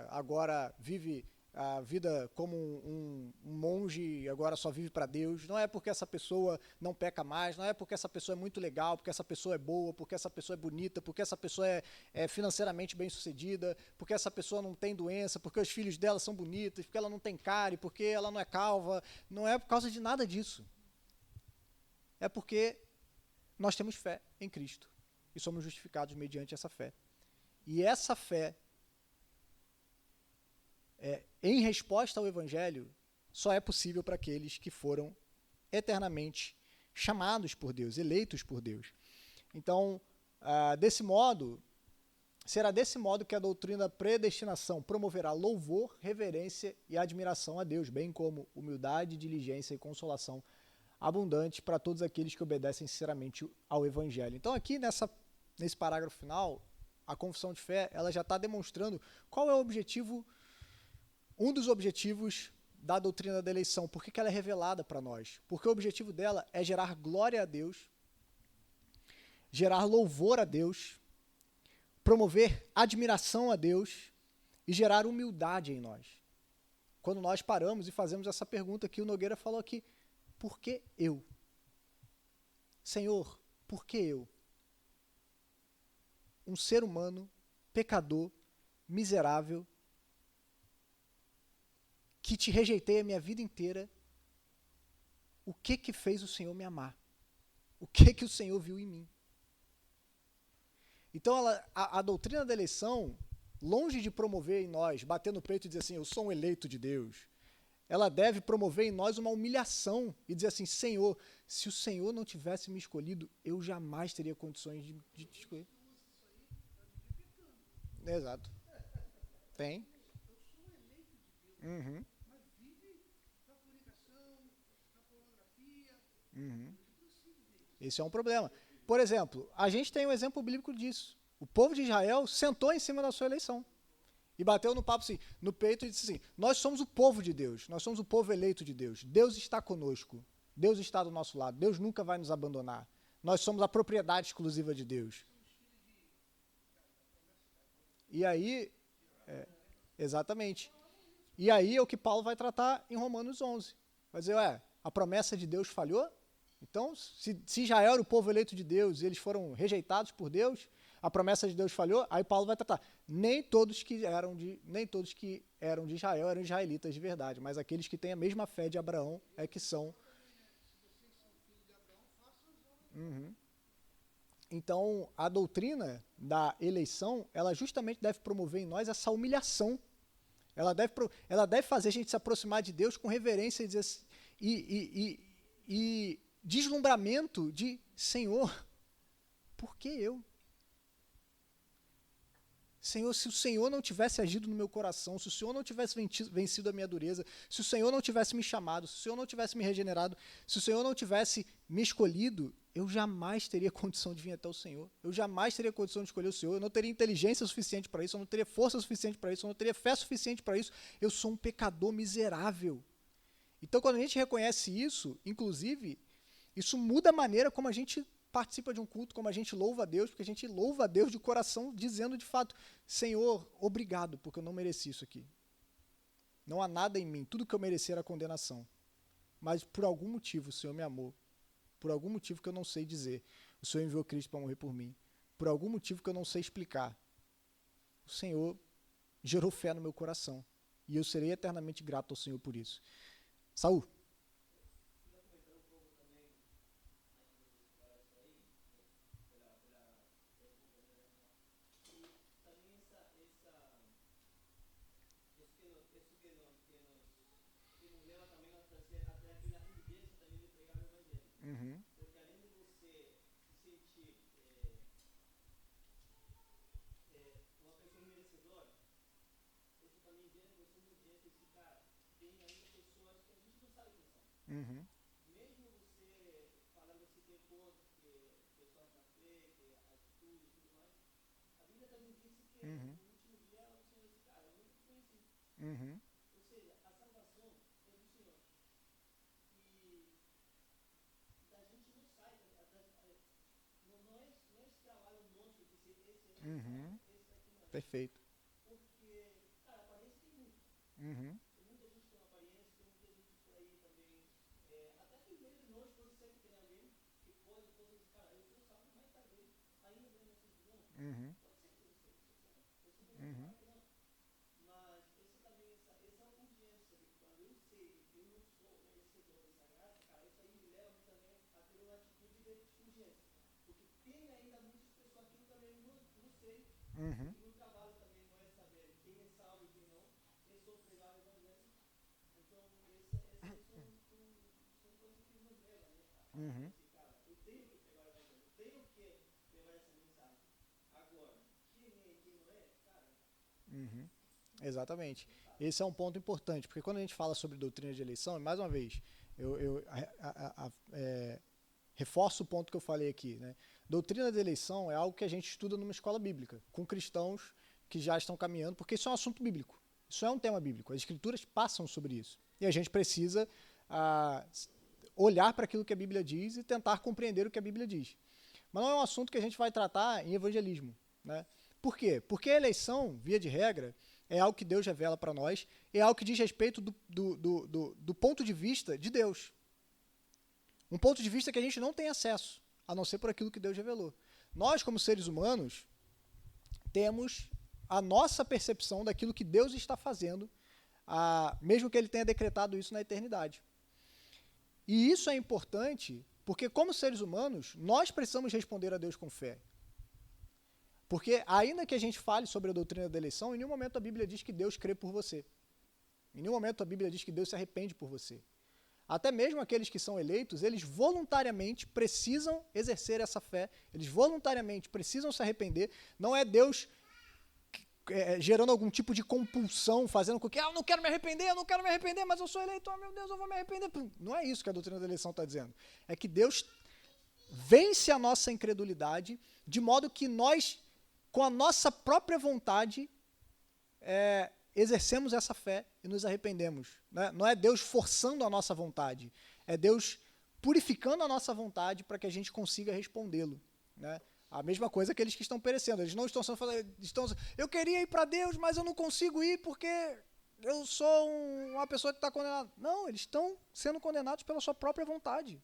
agora vive a vida como um monge e agora só vive para Deus. Não é porque essa pessoa não peca mais. Não é porque essa pessoa é muito legal, porque essa pessoa é boa, porque essa pessoa é bonita, porque essa pessoa é financeiramente bem sucedida, porque essa pessoa não tem doença, porque os filhos dela são bonitos, porque ela não tem cárie, porque ela não é calva. Não é por causa de nada disso. É porque nós temos fé em Cristo e somos justificados mediante essa fé. E essa fé, em resposta ao Evangelho, só é possível para aqueles que foram eternamente chamados por Deus, eleitos por Deus. Então, será desse modo que a doutrina da predestinação promoverá louvor, reverência e admiração a Deus, bem como humildade, diligência e consolação abundante para todos aqueles que obedecem sinceramente ao Evangelho. Então, aqui nesse parágrafo final, a confissão de fé, ela já está demonstrando qual é o objetivo, um dos objetivos da doutrina da eleição. Por que ela é revelada para nós? Porque o objetivo dela é gerar glória a Deus, gerar louvor a Deus, promover admiração a Deus e gerar humildade em nós. Quando nós paramos e fazemos essa pergunta que o Nogueira falou aqui, por que eu? Senhor, por que eu? Um ser humano, pecador, miserável, que te rejeitei a minha vida inteira, o que fez o Senhor me amar? O que o Senhor viu em mim? Então, a doutrina da eleição, longe de promover em nós, bater no peito e dizer assim, eu sou um eleito de Deus, ela deve promover em nós uma humilhação e dizer assim, Senhor, se o Senhor não tivesse me escolhido, eu jamais teria condições de te escolher. Exato. Tem. Uhum. Uhum. Esse é um problema. Por exemplo, a gente tem um exemplo bíblico disso. O povo de Israel sentou em cima da sua eleição e bateu no papo assim, no peito e disse assim, nós somos o povo de Deus, nós somos o povo eleito de Deus, Deus está conosco, Deus está do nosso lado, Deus nunca vai nos abandonar, nós somos a propriedade exclusiva de Deus. E aí, exatamente, e aí é o que Paulo vai tratar em Romanos 11, vai dizer, a promessa de Deus falhou? Então, se Israel era o povo eleito de Deus e eles foram rejeitados por Deus, a promessa de Deus falhou, aí Paulo vai tratar. Nem todos que eram de Israel eram israelitas de verdade, mas aqueles que têm a mesma fé de Abraão é que são. Uhum. Então, a doutrina da eleição, ela justamente deve promover em nós essa humilhação. Ela deve fazer a gente se aproximar de Deus com reverência e dizer assim, e deslumbramento de Senhor, por que eu? Senhor, se o Senhor não tivesse agido no meu coração, se o Senhor não tivesse vencido a minha dureza, se o Senhor não tivesse me chamado, se o Senhor não tivesse me regenerado, se o Senhor não tivesse me escolhido, eu jamais teria condição de vir até o Senhor. Eu jamais teria condição de escolher o Senhor. Eu não teria inteligência suficiente para isso, eu não teria força suficiente para isso, eu não teria fé suficiente para isso. Eu sou um pecador miserável. Então, quando a gente reconhece isso, inclusive, isso muda a maneira como a gente participa de um culto, como a gente louva a Deus, porque a gente louva a Deus de coração, dizendo de fato, Senhor, obrigado, porque eu não mereci isso aqui. Não há nada em mim, tudo que eu merecer era condenação. Mas por algum motivo o Senhor me amou. Por algum motivo que eu não sei dizer. O Senhor enviou Cristo para morrer por mim. Por algum motivo que eu não sei explicar. O Senhor gerou fé no meu coração. E eu serei eternamente grato ao Senhor por isso. Saul. Uhum. Porque além de você se sentir uma pessoa merecedora, você também vê você no dia que esse cara tem ainda pessoas que a gente não sabe quem são. Uhum. Mesmo você falando esse tempo que pessoas na fé, que atitude e tudo mais, a Bíblia também disse que Uhum. no último dia ela não tinha esse cara, eu nunca conheci. Uhum. Ou seja, a salvação é do Senhor. E a gente não sai, não é esse trabalho nosso de ser esse, Uhum. esse aqui não é. Perfeito. Porque, cara, aparência tem muito. Uhum. Tem muita gente com aparência, tem muita gente por aí também. Até que mesmo de nós, quando sempre tem alguém que pode dizer, cara, eu sou sábio, mas talvez ainda mesmo assim, não. Uhum. Pode ser que você não Uhum. fale, não. Mas essa também, essa obediência de quando eu sei que eu não sou merecedor dessa graça, cara, isso aí me leva também a ter uma atitude de urgência. Porque tem ainda muitas pessoas que eu também não sei. Uhum. E no trabalho também não é saber quem é salvo e quem não, quem sou pregado e evangelho. Então, essas são coisas que nos levam, né? Uhum. Cara, eu tenho que pregar o evangelho, eu tenho que levar essa mensagem. Agora, quem é e quem não é, cara. Uhum. Exatamente. Esse é um ponto importante, porque quando a gente fala sobre doutrina de eleição, e mais uma vez, eu reforço o ponto que eu falei aqui, né? Doutrina de eleição é algo que a gente estuda numa escola bíblica, com cristãos que já estão caminhando, porque isso é um assunto bíblico. Isso é um tema bíblico. As escrituras passam sobre isso. E a gente precisa olhar para aquilo que a Bíblia diz e tentar compreender o que a Bíblia diz. Mas não é um assunto que a gente vai tratar em evangelismo, né? Por quê? Porque a eleição, via de regra, é algo que Deus revela para nós, é algo que diz respeito do ponto de vista de Deus. Um ponto de vista que a gente não tem acesso, a não ser por aquilo que Deus revelou. Nós, como seres humanos, temos a nossa percepção daquilo que Deus está fazendo, mesmo que Ele tenha decretado isso na eternidade. E isso é importante, porque como seres humanos, nós precisamos responder a Deus com fé. Porque ainda que a gente fale sobre a doutrina da eleição, em nenhum momento a Bíblia diz que Deus crê por você. Em nenhum momento a Bíblia diz que Deus se arrepende por você. Até mesmo aqueles que são eleitos, eles voluntariamente precisam exercer essa fé, eles voluntariamente precisam se arrepender. Não é Deus gerando algum tipo de compulsão, fazendo com que eu não quero me arrepender, mas eu sou eleito, oh meu Deus, eu vou me arrepender. Não é isso que a doutrina da eleição está dizendo. É que Deus vence a nossa incredulidade, de modo que nós, com a nossa própria vontade, exercemos essa fé e nos arrependemos. Né? Não é Deus forçando a nossa vontade, é Deus purificando a nossa vontade para que a gente consiga respondê-lo. Né? A mesma coisa aqueles que estão perecendo. Eles não estão sendo eu queria ir para Deus, mas eu não consigo ir porque eu sou uma pessoa que está condenada. Não, eles estão sendo condenados pela sua própria vontade.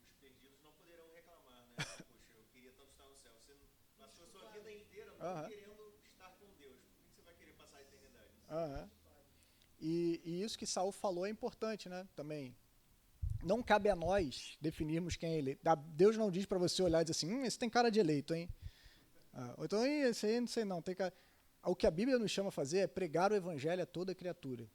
Os perdidos não poderão reclamar, né? Poxa, eu queria tanto estar no céu. Você passou a sua vida inteira não querendo estar com Deus. Por que você vai querer passar a eternidade? E isso que Saul falou é importante, né? Também. Não cabe a nós definirmos quem é eleito. Deus não diz para você olhar e dizer assim, esse tem cara de eleito, hein? Ou então, esse aí não sei não, tem cara... O que a Bíblia nos chama a fazer é pregar o evangelho a toda criatura.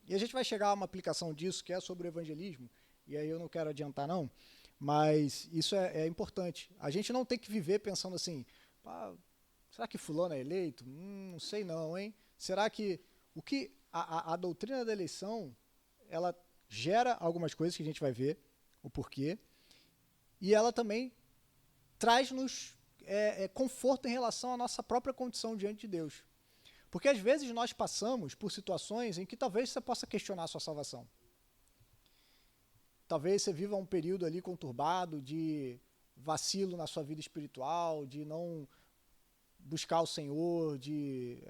E a gente vai chegar a uma aplicação disso, que é sobre o evangelismo, e aí eu não quero adiantar não, mas isso é importante. A gente não tem que viver pensando assim, será que fulano é eleito? Não sei não, hein? Será que... A doutrina da eleição, ela gera algumas coisas que a gente vai ver, o porquê, e ela também traz-nos conforto em relação à nossa própria condição diante de Deus. Porque às vezes nós passamos por situações em que talvez você possa questionar a sua salvação. Talvez você viva um período ali conturbado de vacilo na sua vida espiritual, de não buscar o Senhor, de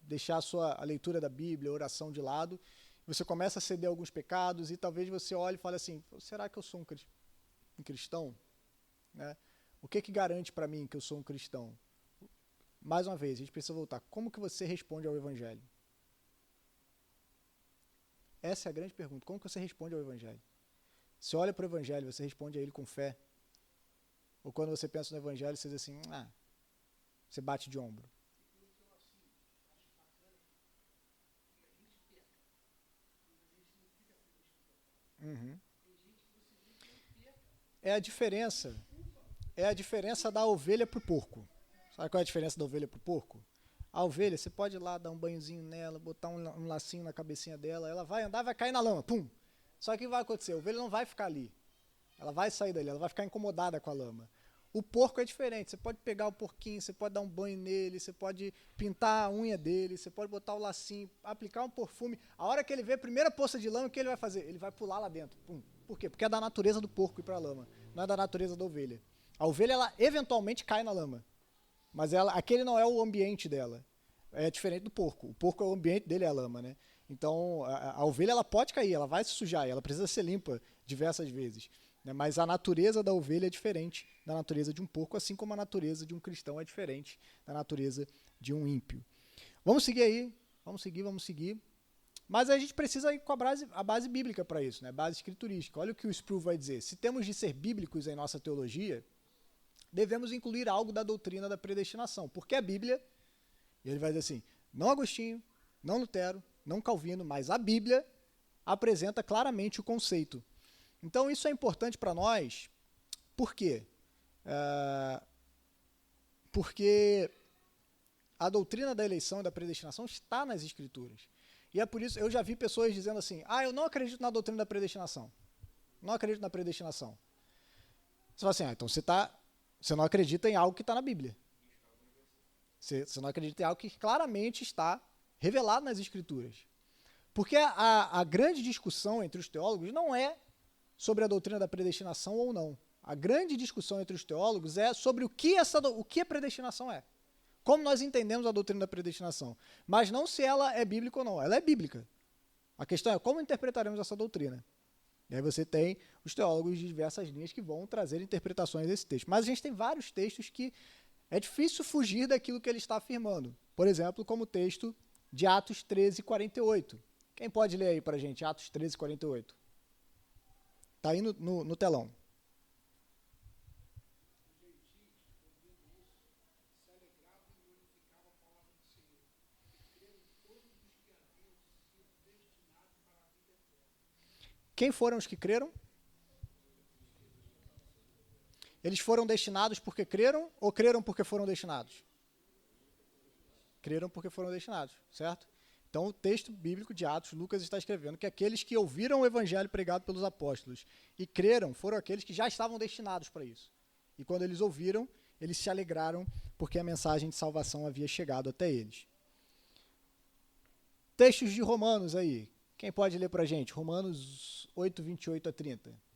deixar a leitura da Bíblia, a oração de lado. Você começa a ceder a alguns pecados e talvez você olhe e fale assim, será que eu sou um cristão? Né? O que garante para mim que eu sou um cristão? Mais uma vez, a gente precisa voltar. Como que você responde ao Evangelho? Essa é a grande pergunta. Como que você responde ao Evangelho? Você olha para o Evangelho, você responde a ele com fé? Ou quando você pensa no Evangelho, você diz assim, você bate de ombro? Uhum. É a diferença da ovelha para o porco. Sabe qual é a diferença da ovelha para o porco? A ovelha, você pode ir lá dar um banhozinho nela, botar um lacinho na cabecinha dela, ela vai andar, vai cair na lama, pum! Só que o que vai acontecer? A ovelha não vai ficar ali. Ela vai sair dali, ela vai ficar incomodada com a lama. O porco é diferente, você pode pegar o porquinho, você pode dar um banho nele, você pode pintar a unha dele, você pode botar o lacinho, aplicar um perfume. A hora que ele vê a primeira poça de lama, o que ele vai fazer? Ele vai pular lá dentro. Pum. Por quê? Porque é da natureza do porco ir para a lama, não é da natureza da ovelha. A ovelha, ela eventualmente cai na lama, mas aquele não é o ambiente dela. É diferente do porco. O porco, o ambiente dele é a lama, né? Então, a ovelha, ela pode cair, ela vai se sujar, ela precisa ser limpa diversas vezes. Mas a natureza da ovelha é diferente da natureza de um porco, assim como a natureza de um cristão é diferente da natureza de um ímpio. Vamos seguir aí, vamos seguir. Mas a gente precisa ir com a base bíblica para isso, né? Base escriturística. Olha o que o Sproul vai dizer. Se temos de ser bíblicos em nossa teologia, devemos incluir algo da doutrina da predestinação. Porque a Bíblia, e ele vai dizer assim, não Agostinho, não Lutero, não Calvino, mas a Bíblia apresenta claramente o conceito. Então, isso é importante para nós, por quê? Porque a doutrina da eleição e da predestinação está nas Escrituras. E é por isso, eu já vi pessoas dizendo assim, eu não acredito na doutrina da predestinação. Não acredito na predestinação. Você fala assim, então você não acredita em algo que está na Bíblia. Você não acredita em algo que claramente está revelado nas Escrituras. Porque a grande discussão entre os teólogos não é sobre a doutrina da predestinação ou não. A grande discussão entre os teólogos é sobre o que a predestinação é. Como nós entendemos a doutrina da predestinação. Mas não se ela é bíblica ou não. Ela é bíblica. A questão é como interpretaremos essa doutrina. E aí você tem os teólogos de diversas linhas que vão trazer interpretações desse texto. Mas a gente tem vários textos que é difícil fugir daquilo que ele está afirmando. Por exemplo, como o texto de Atos 13, 48. Quem pode ler aí para a gente, Atos 13, 48? Está aí no telão. Quem foram os que creram? Eles foram destinados porque creram ou creram porque foram destinados? Creram porque foram destinados, certo? Então, o texto bíblico de Atos, Lucas está escrevendo que aqueles que ouviram o evangelho pregado pelos apóstolos e creram foram aqueles que já estavam destinados para isso. E quando eles ouviram, eles se alegraram porque a mensagem de salvação havia chegado até eles. Textos de Romanos aí. Quem pode ler para a gente? Romanos 8, 28 a 30.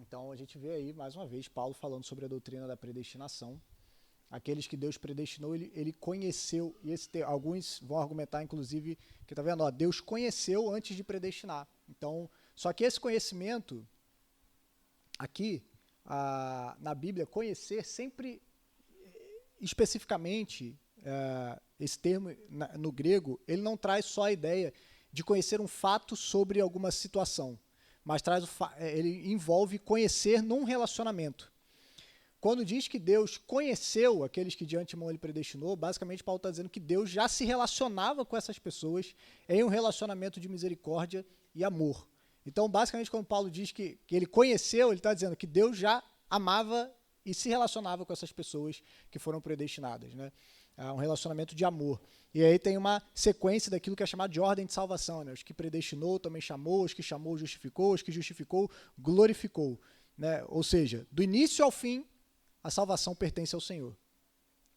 Então, a gente vê aí, mais uma vez, Paulo falando sobre a doutrina da predestinação. Aqueles que Deus predestinou, ele conheceu, e alguns vão argumentar, inclusive, que está vendo, Deus conheceu antes de predestinar. Então, só que esse conhecimento, aqui, na Bíblia, conhecer sempre, especificamente, esse termo no grego, ele não traz só a ideia de conhecer um fato sobre alguma situação, mas ele envolve conhecer num relacionamento. Quando diz que Deus conheceu aqueles que de antemão ele predestinou, basicamente Paulo está dizendo que Deus já se relacionava com essas pessoas em um relacionamento de misericórdia e amor. Então, basicamente, quando Paulo diz que ele conheceu, ele está dizendo que Deus já amava e se relacionava com essas pessoas que foram predestinadas, né? Um relacionamento de amor. E aí tem uma sequência daquilo que é chamado de ordem de salvação, né? Os que predestinou também chamou, os que chamou justificou, os que justificou glorificou, né? Ou seja, do início ao fim, a salvação pertence ao Senhor.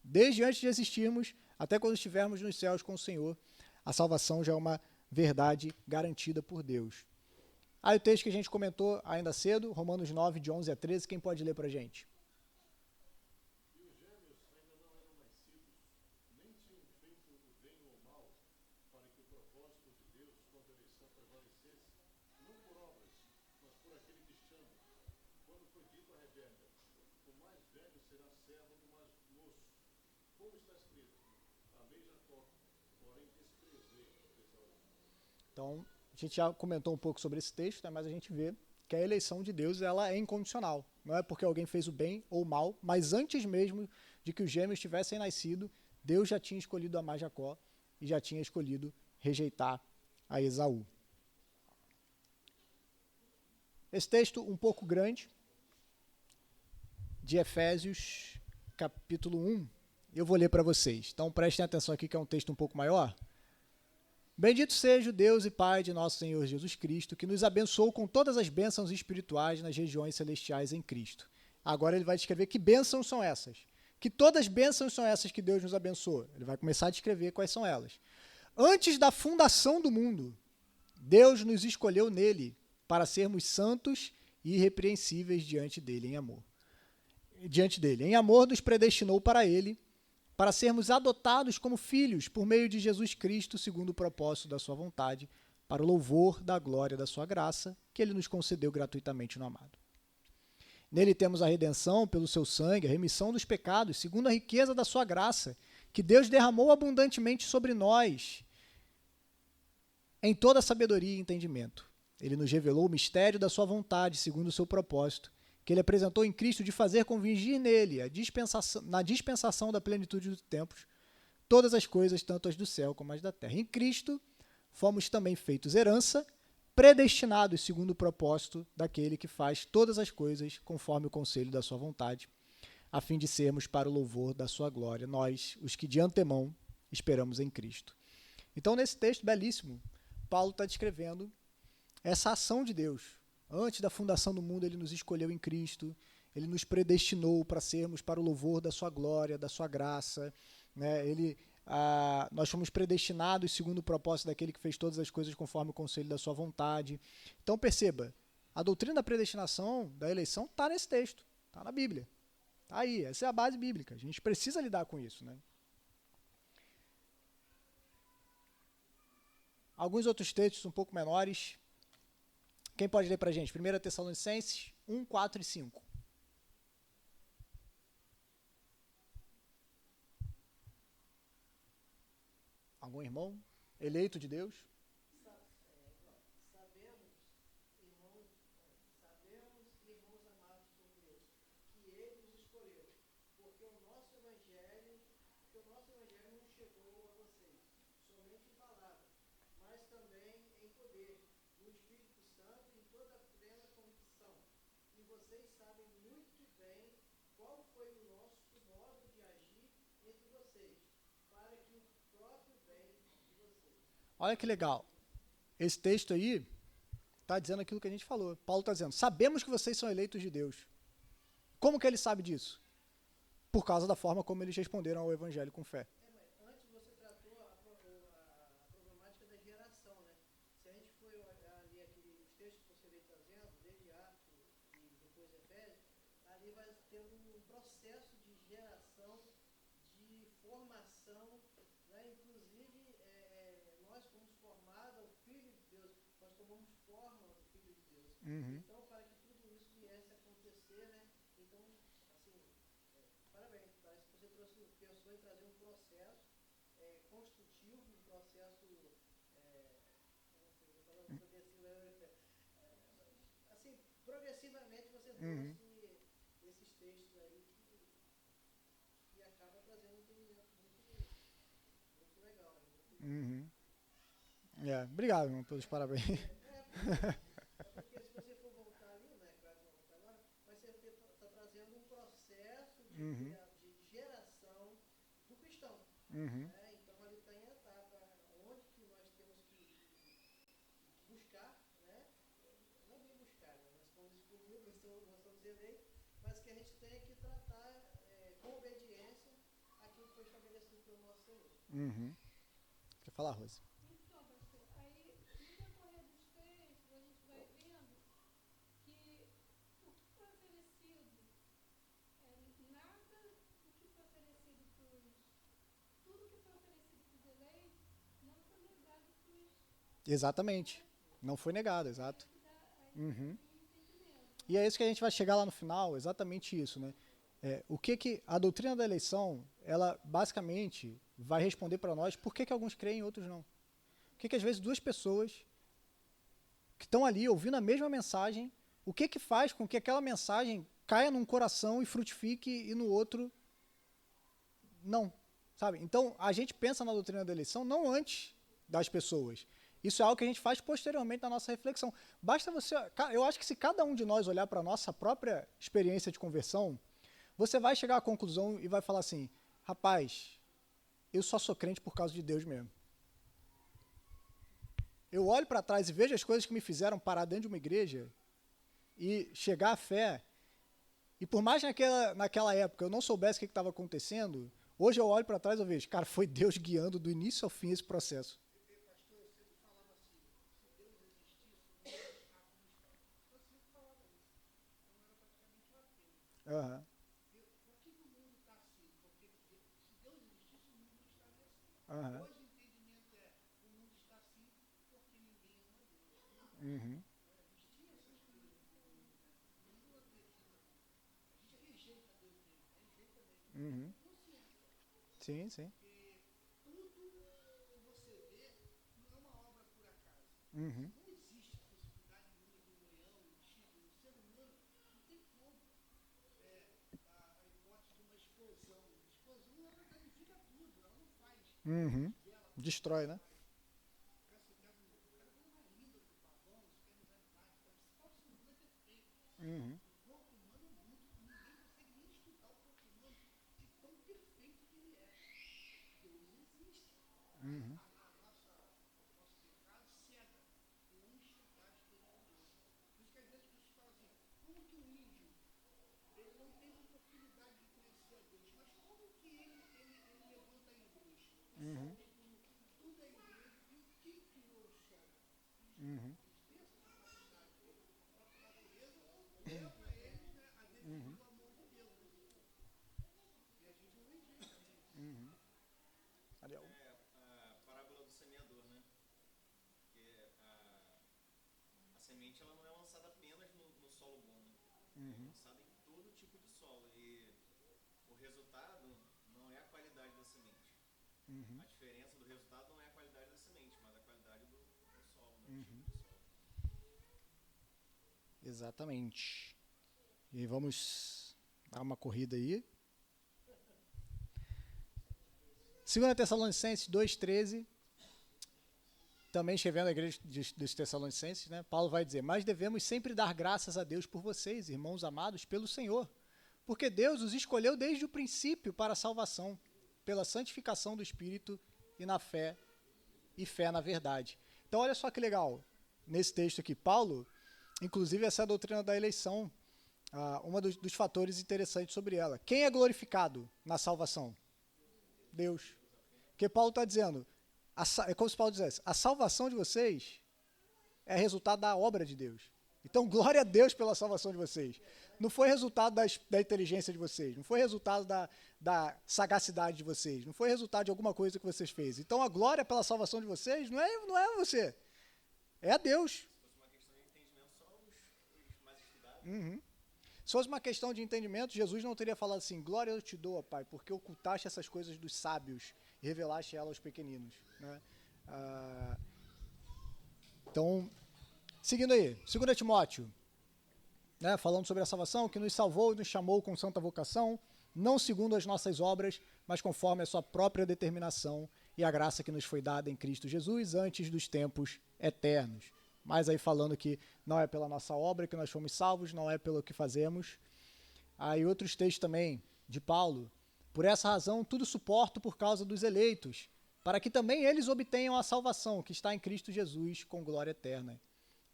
Desde antes de existirmos, até quando estivermos nos céus com o Senhor, a salvação já é uma verdade garantida por Deus. Aí o texto que a gente comentou ainda cedo, Romanos 9, de 11 a 13, quem pode ler para a gente? E os gêmeos ainda não eram nascidos, nem tinham feito o bem ou o mal, para que o propósito de Deus quanto à eleição prevalecesse, não por obras, mas por aquele que chama. Quando foi dito a Rebeca, o mais velho será servo do mais moço. Como está escrito, amei Jacó, porém desprezei Esaú. Então, a gente já comentou um pouco sobre esse texto, né, mas a gente vê que a eleição de Deus ela é incondicional. Não é porque alguém fez o bem ou o mal, mas antes mesmo de que os gêmeos tivessem nascido, Deus já tinha escolhido amar Jacó e já tinha escolhido rejeitar a Esaú. Esse texto um pouco grande, de Efésios, capítulo 1, eu vou ler para vocês. Então prestem atenção aqui que é um texto um pouco maior. Bendito seja o Deus e Pai de nosso Senhor Jesus Cristo, que nos abençoou com todas as bênçãos espirituais nas regiões celestiais em Cristo. Agora ele vai descrever que bênçãos são essas. Que todas as bênçãos são essas que Deus nos abençoou. Ele vai começar a descrever quais são elas. Antes da fundação do mundo, Deus nos escolheu nele para sermos santos e irrepreensíveis diante dele em amor. Em amor nos predestinou para ele, para sermos adotados como filhos por meio de Jesus Cristo, segundo o propósito da sua vontade, para o louvor da glória da sua graça, que ele nos concedeu gratuitamente no amado. Nele temos a redenção pelo seu sangue, a remissão dos pecados, segundo a riqueza da sua graça, que Deus derramou abundantemente sobre nós, em toda sabedoria e entendimento. Ele nos revelou o mistério da sua vontade, segundo o seu propósito, que ele apresentou em Cristo de fazer convergir nele, na dispensação da plenitude dos tempos, todas as coisas, tanto as do céu como as da terra. Em Cristo, fomos também feitos herança, predestinados segundo o propósito daquele que faz todas as coisas conforme o conselho da sua vontade, a fim de sermos para o louvor da sua glória, nós, os que de antemão esperamos em Cristo. Então, nesse texto belíssimo, Paulo está descrevendo essa ação de Deus. Antes da fundação do mundo, ele nos escolheu em Cristo, ele nos predestinou para sermos para o louvor da sua glória, da sua graça, né? Nós fomos predestinados segundo o propósito daquele que fez todas as coisas conforme o conselho da sua vontade. Então perceba, a doutrina da predestinação, da eleição, está nesse texto, está na Bíblia. Está aí, essa é a base bíblica, a gente precisa lidar com isso, né? Alguns outros textos um pouco menores. Quem pode ler para a gente? 1 Tessalonicenses 1, 4 e 5. Algum irmão eleito de Deus? Irmãos amados por Deus, que ele nos escolheu, porque o nosso evangelho não chegou a vocês, somente em palavra, mas também em poder, no Espírito Santo e em toda a plena convicção. E vocês sabem muito bem qual foi o nosso modo de agir entre vocês, para que o próprio bem de vocês. Olha que legal. Esse texto aí está dizendo aquilo que a gente falou. Paulo está dizendo, sabemos que vocês são eleitos de Deus. Como que ele sabe disso? Por causa da forma como eles responderam ao evangelho com fé. Mas antes você tratou a problemática da geração, né? Se a gente for ali aqueles textos que você veio trazendo, desde Atos e depois Efésios, ali vai ter um processo de geração, de formação, né? Inclusive, nós fomos formados ao Filho de Deus, nós tomamos forma do Filho de Deus. Então, para que tudo isso viesse a acontecer, né? Então, assim, parabéns, parece que você pensou em trazer um processo construtivo, um processo assim, progressivamente você trouxe esses textos aí Obrigado, irmão, pelos parabéns. Porque se você for voltar ali, né, claro que não vou voltar agora, mas você está trazendo um processo de geração do cristão. Uhum. Né? Então ali está em etapa onde que nós temos que buscar, né? Não bem buscar, né? Nós estamos excluindo, nós estamos dizendo aí, mas que a gente tem que tratar com obediência aquilo que foi estabelecido pelo nosso Senhor. Uhum. Quer falar, Rose? Então, pastor, aí no decorrer dos textos a gente vai vendo que o que foi oferecido, nada do que foi oferecido tudo que foi oferecido para os eleitos não foi negado para os Exatamente. Não foi negado, exato. que dá Uhum. entendimento. E é isso que a gente vai chegar lá no final, exatamente isso, né? O que a doutrina da eleição, ela basicamente vai responder para nós por que alguns creem e outros não. Por que às vezes duas pessoas que estão ali ouvindo a mesma mensagem, o que faz com que aquela mensagem caia num coração e frutifique e no outro não, sabe? Então, a gente pensa na doutrina da eleição não antes das pessoas. Isso é algo que a gente faz posteriormente na nossa reflexão. Basta você... Eu acho que se cada um de nós olhar para a nossa própria experiência de conversão, você vai chegar à conclusão e vai falar assim, rapaz, eu só sou crente por causa de Deus mesmo. Eu olho para trás e vejo as coisas que me fizeram parar dentro de uma igreja e chegar à fé, e por mais naquela época eu não soubesse o que estava acontecendo, hoje eu olho para trás e vejo, cara, foi Deus guiando do início ao fim esse processo. Pastor, eu sempre falava assim, se Deus existisse, o mundo estava como está. Eu sempre falava isso. Então era praticamente um apelo. Aham. Por que o mundo está assim? Porque se Deus existisse, o mundo não estaria assim. Aham. Hoje o entendimento é, o mundo está assim porque ninguém ama Deus. Uhum. Existia essas coisas no mundo, né? Ninguém acredita. A gente rejeita Deus mesmo, rejeita mesmo. Uhum. Não se entra. Sim, sim. Porque tudo que você vê não é uma obra por acaso. Uhum. Não existe a possibilidade nenhuma de um leão, um tigre, um ser humano, não tem como. A hipótese de uma explosão. Explosão ela danifica tudo, ela não faz. Uhum. Destrói, né? Cada coisa mais linda do pavão, os pequenos animais, o corpo humano é perfeito. Uhum. O corpo humano é muito, ninguém consegue nem estudar o corpo humano de tão perfeito que ele é. Deus existe. Uhum. Nosso pecado cega e não enxergar as coisas de Deus. Por isso que às vezes as pessoas falam assim, como que um índio, ele não teve oportunidade de conhecer a Deus, mas como que ele levanta a igreja? Uhum. Tudo é igreja e o que criou o sol? Uhum. Tem essa capacidade dele. A própria natureza leva a eles, né, a definir o amor de Deus. E a gente não rejeita, né? Ariel. A parábola do semeador, né? Porque a semente ela não é lançada apenas no solo bom, né? É lançada em todo tipo de solo. E o resultado não é a qualidade da semente. A diferença do resultado não é a qualidade da semente, mas a qualidade do solo, né? Do tipo de solo. Exatamente. E vamos dar uma corrida aí. 2 Tessalonicenses 2,13, também escrevendo a igreja dos Tessalonicenses, né? Paulo vai dizer, mas devemos sempre dar graças a Deus por vocês, irmãos amados, pelo Senhor, porque Deus os escolheu desde o princípio para a salvação, pela santificação do Espírito e na fé, e fé na verdade. Então olha só que legal, nesse texto aqui, Paulo, inclusive essa é a doutrina da eleição, uma dos fatores interessantes sobre ela. Quem é glorificado na salvação? Deus. Porque Paulo está dizendo, é como se Paulo dissesse, a salvação de vocês é resultado da obra de Deus. Então, glória a Deus pela salvação de vocês. Não foi resultado da inteligência de vocês, não foi resultado da sagacidade de vocês, não foi resultado de alguma coisa que vocês fez. Então, a glória pela salvação de vocês não é você, é a Deus. Se fosse uma questão de entendimento, só os mais estudados. Se fosse uma questão de entendimento, Jesus não teria falado assim, glória eu te dou, Pai, porque ocultaste essas coisas dos sábios e revelaste elas aos pequeninos. Né? Então, seguindo aí, 2 Timóteo, né, falando sobre a salvação, que nos salvou e nos chamou com santa vocação, não segundo as nossas obras, mas conforme a sua própria determinação e a graça que nos foi dada em Cristo Jesus antes dos tempos eternos. Mas aí falando que não é pela nossa obra que nós fomos salvos, não é pelo que fazemos. Aí outros textos também de Paulo. Por essa razão, tudo suporto por causa dos eleitos, para que também eles obtenham a salvação que está em Cristo Jesus com glória eterna.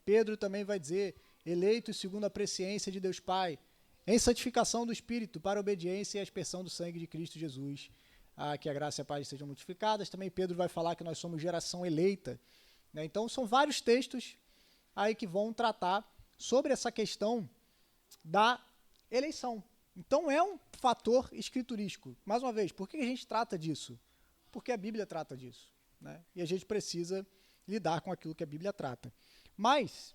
Pedro também vai dizer, eleitos segundo a presciência de Deus Pai, em santificação do Espírito, para a obediência e a aspersão do sangue de Cristo Jesus, que a graça e a paz sejam multiplicadas. Também Pedro vai falar que nós somos geração eleita. Né? Então, são vários textos aí que vão tratar sobre essa questão da eleição. Então, é um fator escriturístico. Mais uma vez, por que a gente trata disso? Porque a Bíblia trata disso. Né? E a gente precisa lidar com aquilo que a Bíblia trata. Mas,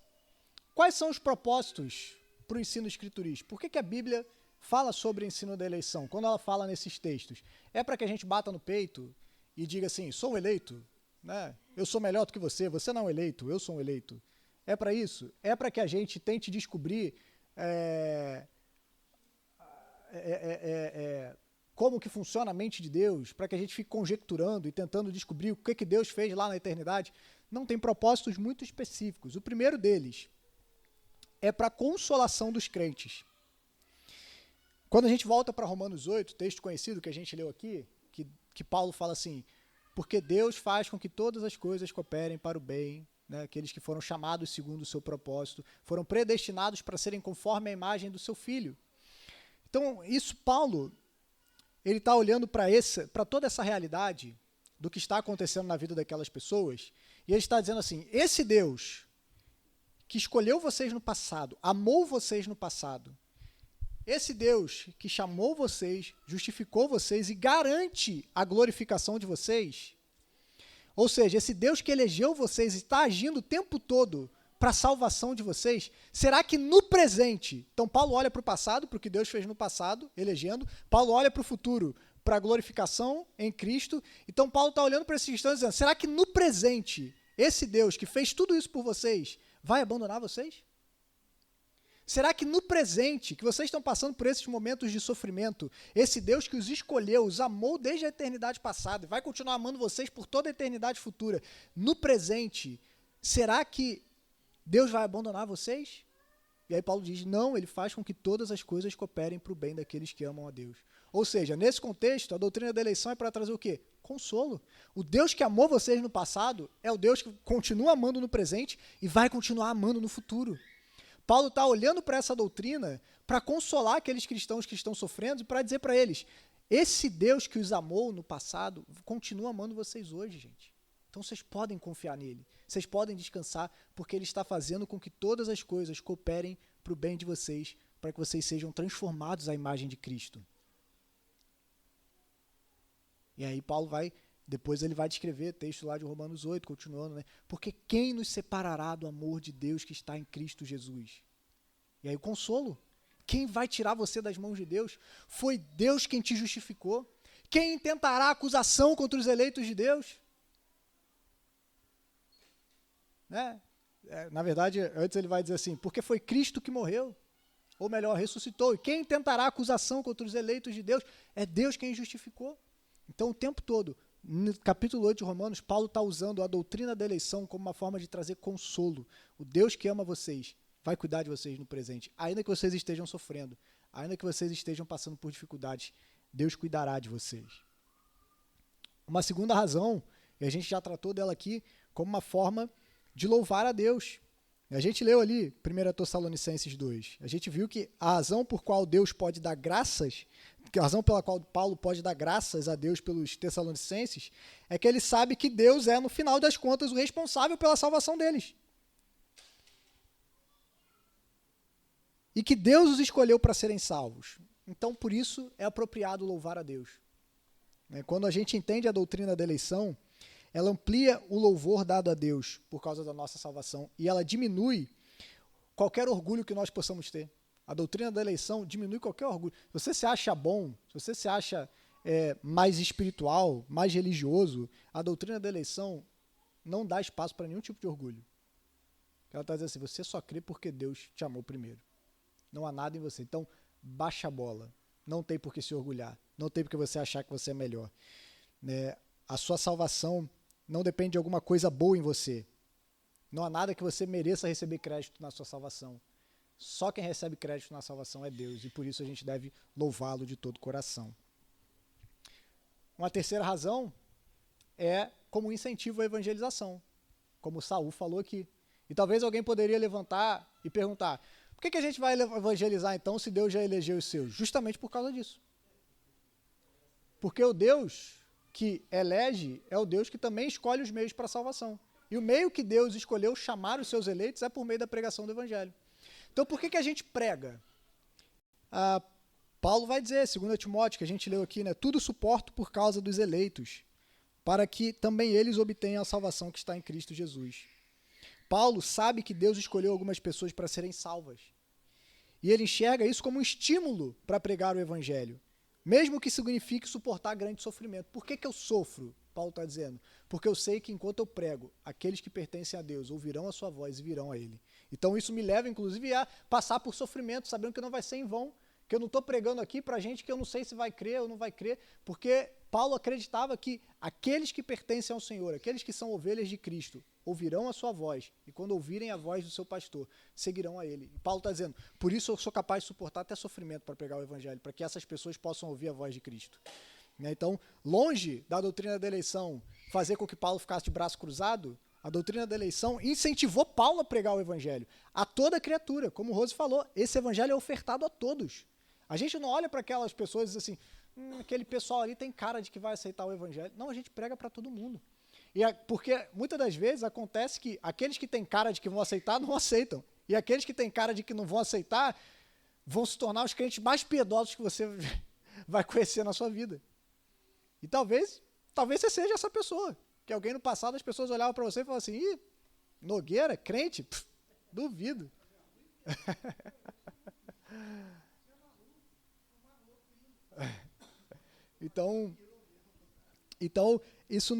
quais são os propósitos para o ensino escriturístico? Por que a Bíblia fala sobre o ensino da eleição? Quando ela fala nesses textos, é para que a gente bata no peito e diga assim, sou um eleito, né? Eu sou melhor do que você não é um eleito, eu sou um eleito. É para isso? É para que a gente tente descobrir como que funciona a mente de Deus, para que a gente fique conjecturando e tentando descobrir o que Deus fez lá na eternidade? Não, tem propósitos muito específicos. O primeiro deles é para a consolação dos crentes. Quando a gente volta para Romanos 8, texto conhecido que a gente leu aqui, que Paulo fala assim, porque Deus faz com que todas as coisas cooperem para o bem, né, aqueles que foram chamados segundo o seu propósito, foram predestinados para serem conforme a imagem do seu Filho. Então, isso Paulo, ele está olhando para toda essa realidade do que está acontecendo na vida daquelas pessoas, e ele está dizendo assim, esse Deus que escolheu vocês no passado, amou vocês no passado, esse Deus que chamou vocês, justificou vocês e garante a glorificação de vocês, ou seja, esse Deus que elegeu vocês e está agindo o tempo todo para a salvação de vocês, será que no presente, então Paulo olha para o passado, para o que Deus fez no passado, elegendo, Paulo olha para o futuro, para a glorificação em Cristo, então Paulo está olhando para esses cristãos dizendo, será que no presente, esse Deus que fez tudo isso por vocês, vai abandonar vocês? Será que no presente, que vocês estão passando por esses momentos de sofrimento, esse Deus que os escolheu, os amou desde a eternidade passada e vai continuar amando vocês por toda a eternidade futura, no presente, será que Deus vai abandonar vocês? E aí Paulo diz, não, ele faz com que todas as coisas cooperem para o bem daqueles que amam a Deus. Ou seja, nesse contexto, a doutrina da eleição é para trazer o quê? Consolo. O Deus que amou vocês no passado é o Deus que continua amando no presente e vai continuar amando no futuro. Paulo está olhando para essa doutrina para consolar aqueles cristãos que estão sofrendo e para dizer para eles, esse Deus que os amou no passado continua amando vocês hoje, gente. Então vocês podem confiar nele, vocês podem descansar, porque ele está fazendo com que todas as coisas cooperem para o bem de vocês, para que vocês sejam transformados à imagem de Cristo. E aí Paulo depois ele vai descrever texto lá de Romanos 8, continuando, né? Porque quem nos separará do amor de Deus que está em Cristo Jesus? E aí o consolo. Quem vai tirar você das mãos de Deus? Foi Deus quem te justificou. Quem intentará acusação contra os eleitos de Deus? Né? Na verdade, antes ele vai dizer assim, porque foi Cristo que morreu, ou melhor, ressuscitou. E quem intentará acusação contra os eleitos de Deus? É Deus quem justificou. Então, o tempo todo, no capítulo 8 de Romanos, Paulo está usando a doutrina da eleição como uma forma de trazer consolo. O Deus que ama vocês vai cuidar de vocês no presente. Ainda que vocês estejam sofrendo, ainda que vocês estejam passando por dificuldades, Deus cuidará de vocês. Uma segunda razão, e a gente já tratou dela aqui, como uma forma de louvar a Deus. A gente leu ali 1 Tessalonicenses 2. A gente viu que a razão por qual Deus pode dar graças, a razão pela qual Paulo pode dar graças a Deus pelos Tessalonicenses, é que ele sabe que Deus é, no final das contas, o responsável pela salvação deles. E que Deus os escolheu para serem salvos. Então, por isso, é apropriado louvar a Deus. Quando a gente entende a doutrina da eleição, ela amplia o louvor dado a Deus por causa da nossa salvação e ela diminui qualquer orgulho que nós possamos ter. A doutrina da eleição diminui qualquer orgulho. Se você se acha bom, se você se acha mais espiritual, mais religioso, a doutrina da eleição não dá espaço para nenhum tipo de orgulho. Ela está dizendo assim, você só crê porque Deus te amou primeiro. Não há nada em você. Então, baixa a bola. Não tem por que se orgulhar. Não tem por que você achar que você é melhor. a sua salvação não depende de alguma coisa boa em você. Não há nada que você mereça receber crédito na sua salvação. Só quem recebe crédito na salvação é Deus, e por isso a gente deve louvá-lo de todo o coração. Uma terceira razão é como incentivo à evangelização, como Saul falou aqui. E talvez alguém poderia levantar e perguntar, por que a gente vai evangelizar então se Deus já elegeu os seus? Justamente por causa disso. Porque o Deus que elege é o Deus que também escolhe os meios para a salvação. E o meio que Deus escolheu chamar os seus eleitos é por meio da pregação do evangelho. Então por que a gente prega? Paulo vai dizer, 2 Timóteo, que a gente leu aqui, né? Tudo suporto por causa dos eleitos, para que também eles obtenham a salvação que está em Cristo Jesus. Paulo sabe que Deus escolheu algumas pessoas para serem salvas. E ele enxerga isso como um estímulo para pregar o evangelho, mesmo que signifique suportar grande sofrimento. Por que eu sofro? Paulo está dizendo. Porque eu sei que enquanto eu prego, aqueles que pertencem a Deus ouvirão a sua voz e virão a ele. Então isso me leva, inclusive, a passar por sofrimento, sabendo que não vai ser em vão, que eu não estou pregando aqui para gente que eu não sei se vai crer ou não vai crer, porque Paulo acreditava que aqueles que pertencem ao Senhor, aqueles que são ovelhas de Cristo, ouvirão a sua voz, e quando ouvirem a voz do seu pastor, seguirão a ele. E Paulo está dizendo, por isso eu sou capaz de suportar até sofrimento para pregar o evangelho, para que essas pessoas possam ouvir a voz de Cristo. Então, longe da doutrina da eleição fazer com que Paulo ficasse de braço cruzado, a doutrina da eleição incentivou Paulo a pregar o evangelho a toda criatura. Como o Rose falou, esse evangelho é ofertado a todos. A gente não olha para aquelas pessoas e diz assim, aquele pessoal ali tem cara de que vai aceitar o evangelho. Não, a gente prega para todo mundo. Porque muitas das vezes acontece que aqueles que têm cara de que vão aceitar, não aceitam. E aqueles que têm cara de que não vão aceitar, vão se tornar os crentes mais piedosos que você vai conhecer na sua vida. E talvez você seja essa pessoa. Que alguém no passado, as pessoas olhavam para você e falavam assim, ih, Nogueira, crente? Pff, duvido. Então isso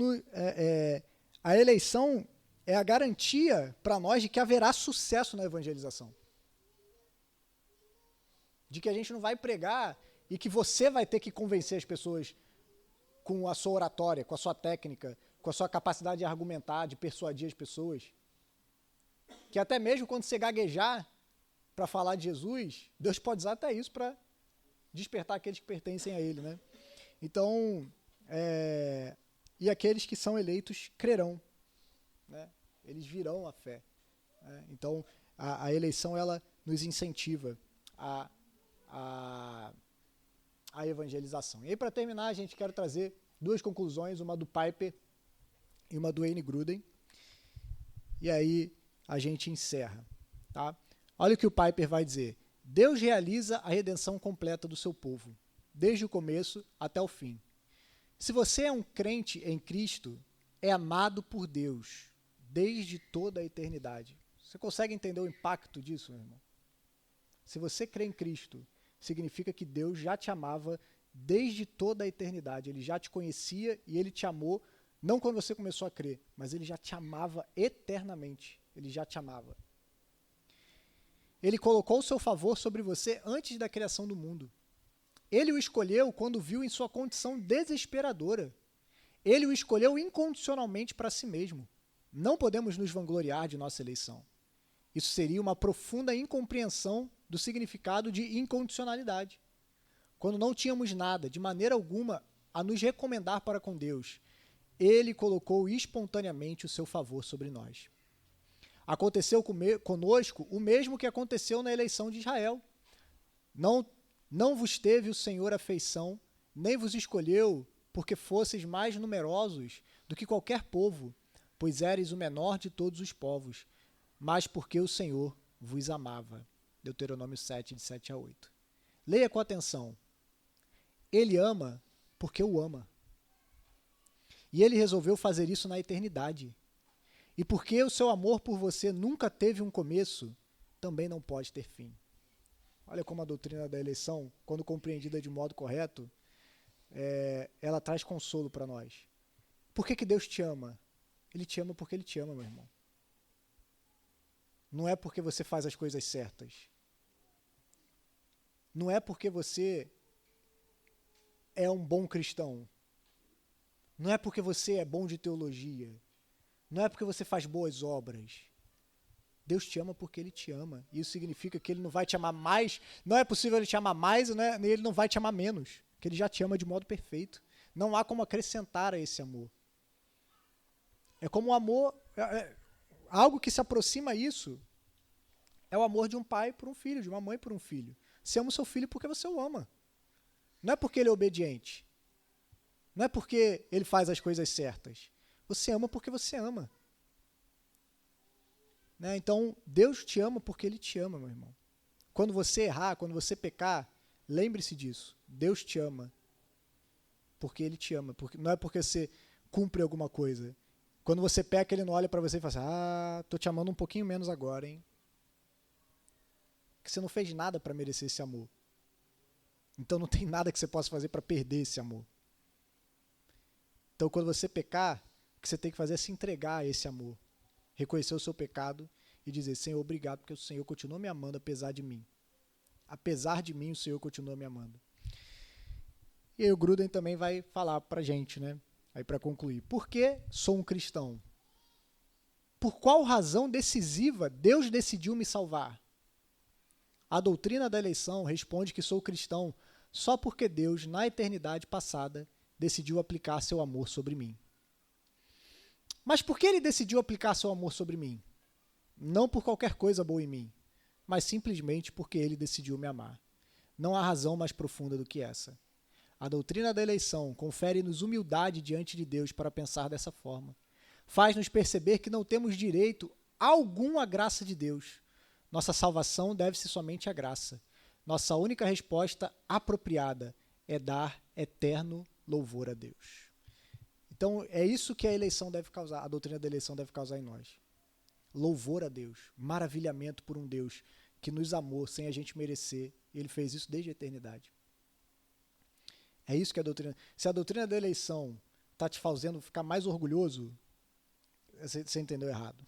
a eleição é a garantia para nós de que haverá sucesso na evangelização. De que a gente não vai pregar e que você vai ter que convencer as pessoas com a sua oratória, com a sua técnica, com a sua capacidade de argumentar, de persuadir as pessoas. Que até mesmo quando você gaguejar para falar de Jesus, Deus pode usar até isso para despertar aqueles que pertencem a Ele, né? Então, e aqueles que são eleitos crerão, né? Eles virão à fé. Né? Então, a eleição, ela nos incentiva a evangelização. E aí, para terminar, a gente quer trazer duas conclusões, uma do Piper e uma do Wayne Grudem. E aí, a gente encerra. Tá? Olha o que o Piper vai dizer. Deus realiza a redenção completa do seu povo, desde o começo até o fim. Se você é um crente em Cristo, é amado por Deus, desde toda a eternidade. Você consegue entender o impacto disso, meu irmão? Se você crê em Cristo, significa que Deus já te amava desde toda a eternidade. Ele já te conhecia e Ele te amou, não quando você começou a crer, mas Ele já te amava eternamente. Ele já te amava. Ele colocou o seu favor sobre você antes da criação do mundo. Ele o escolheu quando viu em sua condição desesperadora. Ele o escolheu incondicionalmente para si mesmo. Não podemos nos vangloriar de nossa eleição. Isso seria uma profunda incompreensão do significado de incondicionalidade. Quando não tínhamos nada, de maneira alguma, a nos recomendar para com Deus, Ele colocou espontaneamente o seu favor sobre nós. Aconteceu conosco o mesmo que aconteceu na eleição de Israel. Não vos teve o Senhor afeição, nem vos escolheu, porque fosseis mais numerosos do que qualquer povo, pois éreis o menor de todos os povos, mas porque o Senhor vos amava. Deuteronômio 7, de 7 a 8. Leia com atenção. Ele ama porque o ama. E ele resolveu fazer isso na eternidade. E porque o seu amor por você nunca teve um começo, também não pode ter fim. Olha como a doutrina da eleição, quando compreendida de modo correto, ela traz consolo para nós. Por que Deus te ama? Ele te ama porque Ele te ama, meu irmão. Não é porque você faz as coisas certas. Não é porque você é um bom cristão. Não é porque você é bom de teologia. Não é porque você faz boas obras. Deus te ama porque Ele te ama. Isso significa que Ele não vai te amar mais. Não é possível Ele te amar mais, né? Ele não vai te amar menos. Que Ele já te ama de modo perfeito. Não há como acrescentar a esse amor. É como o amor... algo que se aproxima a isso é o amor de um pai por um filho, de uma mãe por um filho. Você ama o seu filho porque você o ama. Não é porque ele é obediente. Não é porque ele faz as coisas certas. Você ama porque você ama. Né? Então, Deus te ama porque Ele te ama, meu irmão. Quando você errar, quando você pecar, lembre-se disso. Deus te ama porque Ele te ama. Não é porque você cumpre alguma coisa. Quando você peca, Ele não olha para você e fala assim, tô te amando um pouquinho menos agora, hein? Porque você não fez nada para merecer esse amor. Então não tem nada que você possa fazer para perder esse amor. Então quando você pecar, o que você tem que fazer é se entregar a esse amor. Reconhecer o seu pecado e dizer, Senhor, obrigado, porque o Senhor continua me amando apesar de mim. Apesar de mim, o Senhor continua me amando. E aí o Gruden também vai falar pra gente, né? Aí para concluir. Por que sou um cristão? Por qual razão decisiva Deus decidiu me salvar? A doutrina da eleição responde que sou cristão só porque Deus, na eternidade passada, decidiu aplicar seu amor sobre mim. Mas por que Ele decidiu aplicar seu amor sobre mim? Não por qualquer coisa boa em mim, mas simplesmente porque Ele decidiu me amar. Não há razão mais profunda do que essa. A doutrina da eleição confere-nos humildade diante de Deus para pensar dessa forma. Faz-nos perceber que não temos direito algum à graça de Deus. Nossa salvação deve-se somente à graça. Nossa única resposta apropriada é dar eterno louvor a Deus. Então, é isso que a eleição deve causar, a doutrina da eleição deve causar em nós. Louvor a Deus, maravilhamento por um Deus que nos amou sem a gente merecer. Ele fez isso desde a eternidade. É isso que a doutrina... Se a doutrina da eleição está te fazendo ficar mais orgulhoso, você entendeu errado.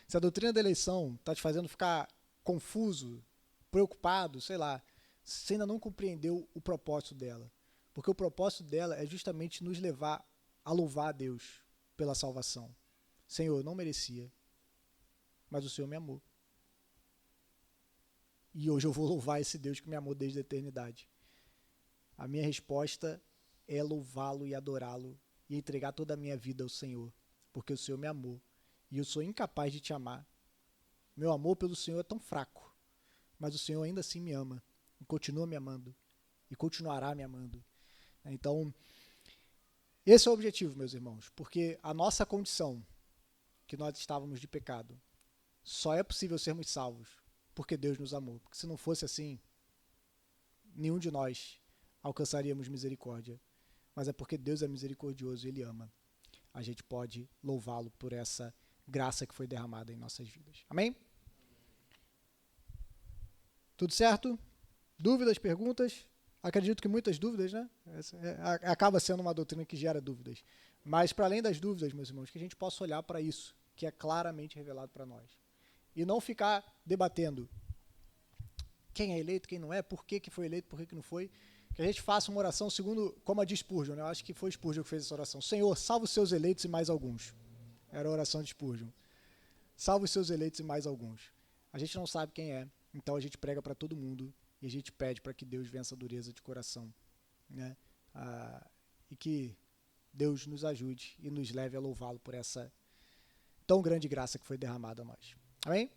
Se a doutrina da eleição está te fazendo ficar confuso, preocupado, sei lá, você ainda não compreendeu o propósito dela. Porque o propósito dela é justamente nos levar a louvar a Deus pela salvação. Senhor, eu não merecia, mas o Senhor me amou. E hoje eu vou louvar esse Deus que me amou desde a eternidade. A minha resposta é louvá-lo e adorá-lo e entregar toda a minha vida ao Senhor, porque o Senhor me amou. E eu sou incapaz de te amar. Meu amor pelo Senhor é tão fraco, mas o Senhor ainda assim me ama, e continua me amando, e continuará me amando. Então, esse é o objetivo, meus irmãos, porque a nossa condição, que nós estávamos de pecado, só é possível sermos salvos, porque Deus nos amou. Porque se não fosse assim, nenhum de nós alcançaríamos misericórdia. Mas é porque Deus é misericordioso e Ele ama. A gente pode louvá-lo por essa graça que foi derramada em nossas vidas. Amém? Tudo certo? Dúvidas, perguntas? Acredito que muitas dúvidas, né? Acaba sendo uma doutrina que gera dúvidas. Mas, para além das dúvidas, meus irmãos, que a gente possa olhar para isso, que é claramente revelado para nós. E não ficar debatendo quem é eleito, quem não é, por que foi eleito, por que não foi. Que a gente faça uma oração segundo, como a de Spurgeon, né? Eu acho que foi Spurgeon que fez essa oração. Senhor, salva os seus eleitos e mais alguns. Era a oração de Spurgeon. Salva os seus eleitos e mais alguns. A gente não sabe quem é, então a gente prega para todo mundo e a gente pede para que Deus vença a dureza de coração, né? E que Deus nos ajude e nos leve a louvá-lo por essa tão grande graça que foi derramada a nós. Amém?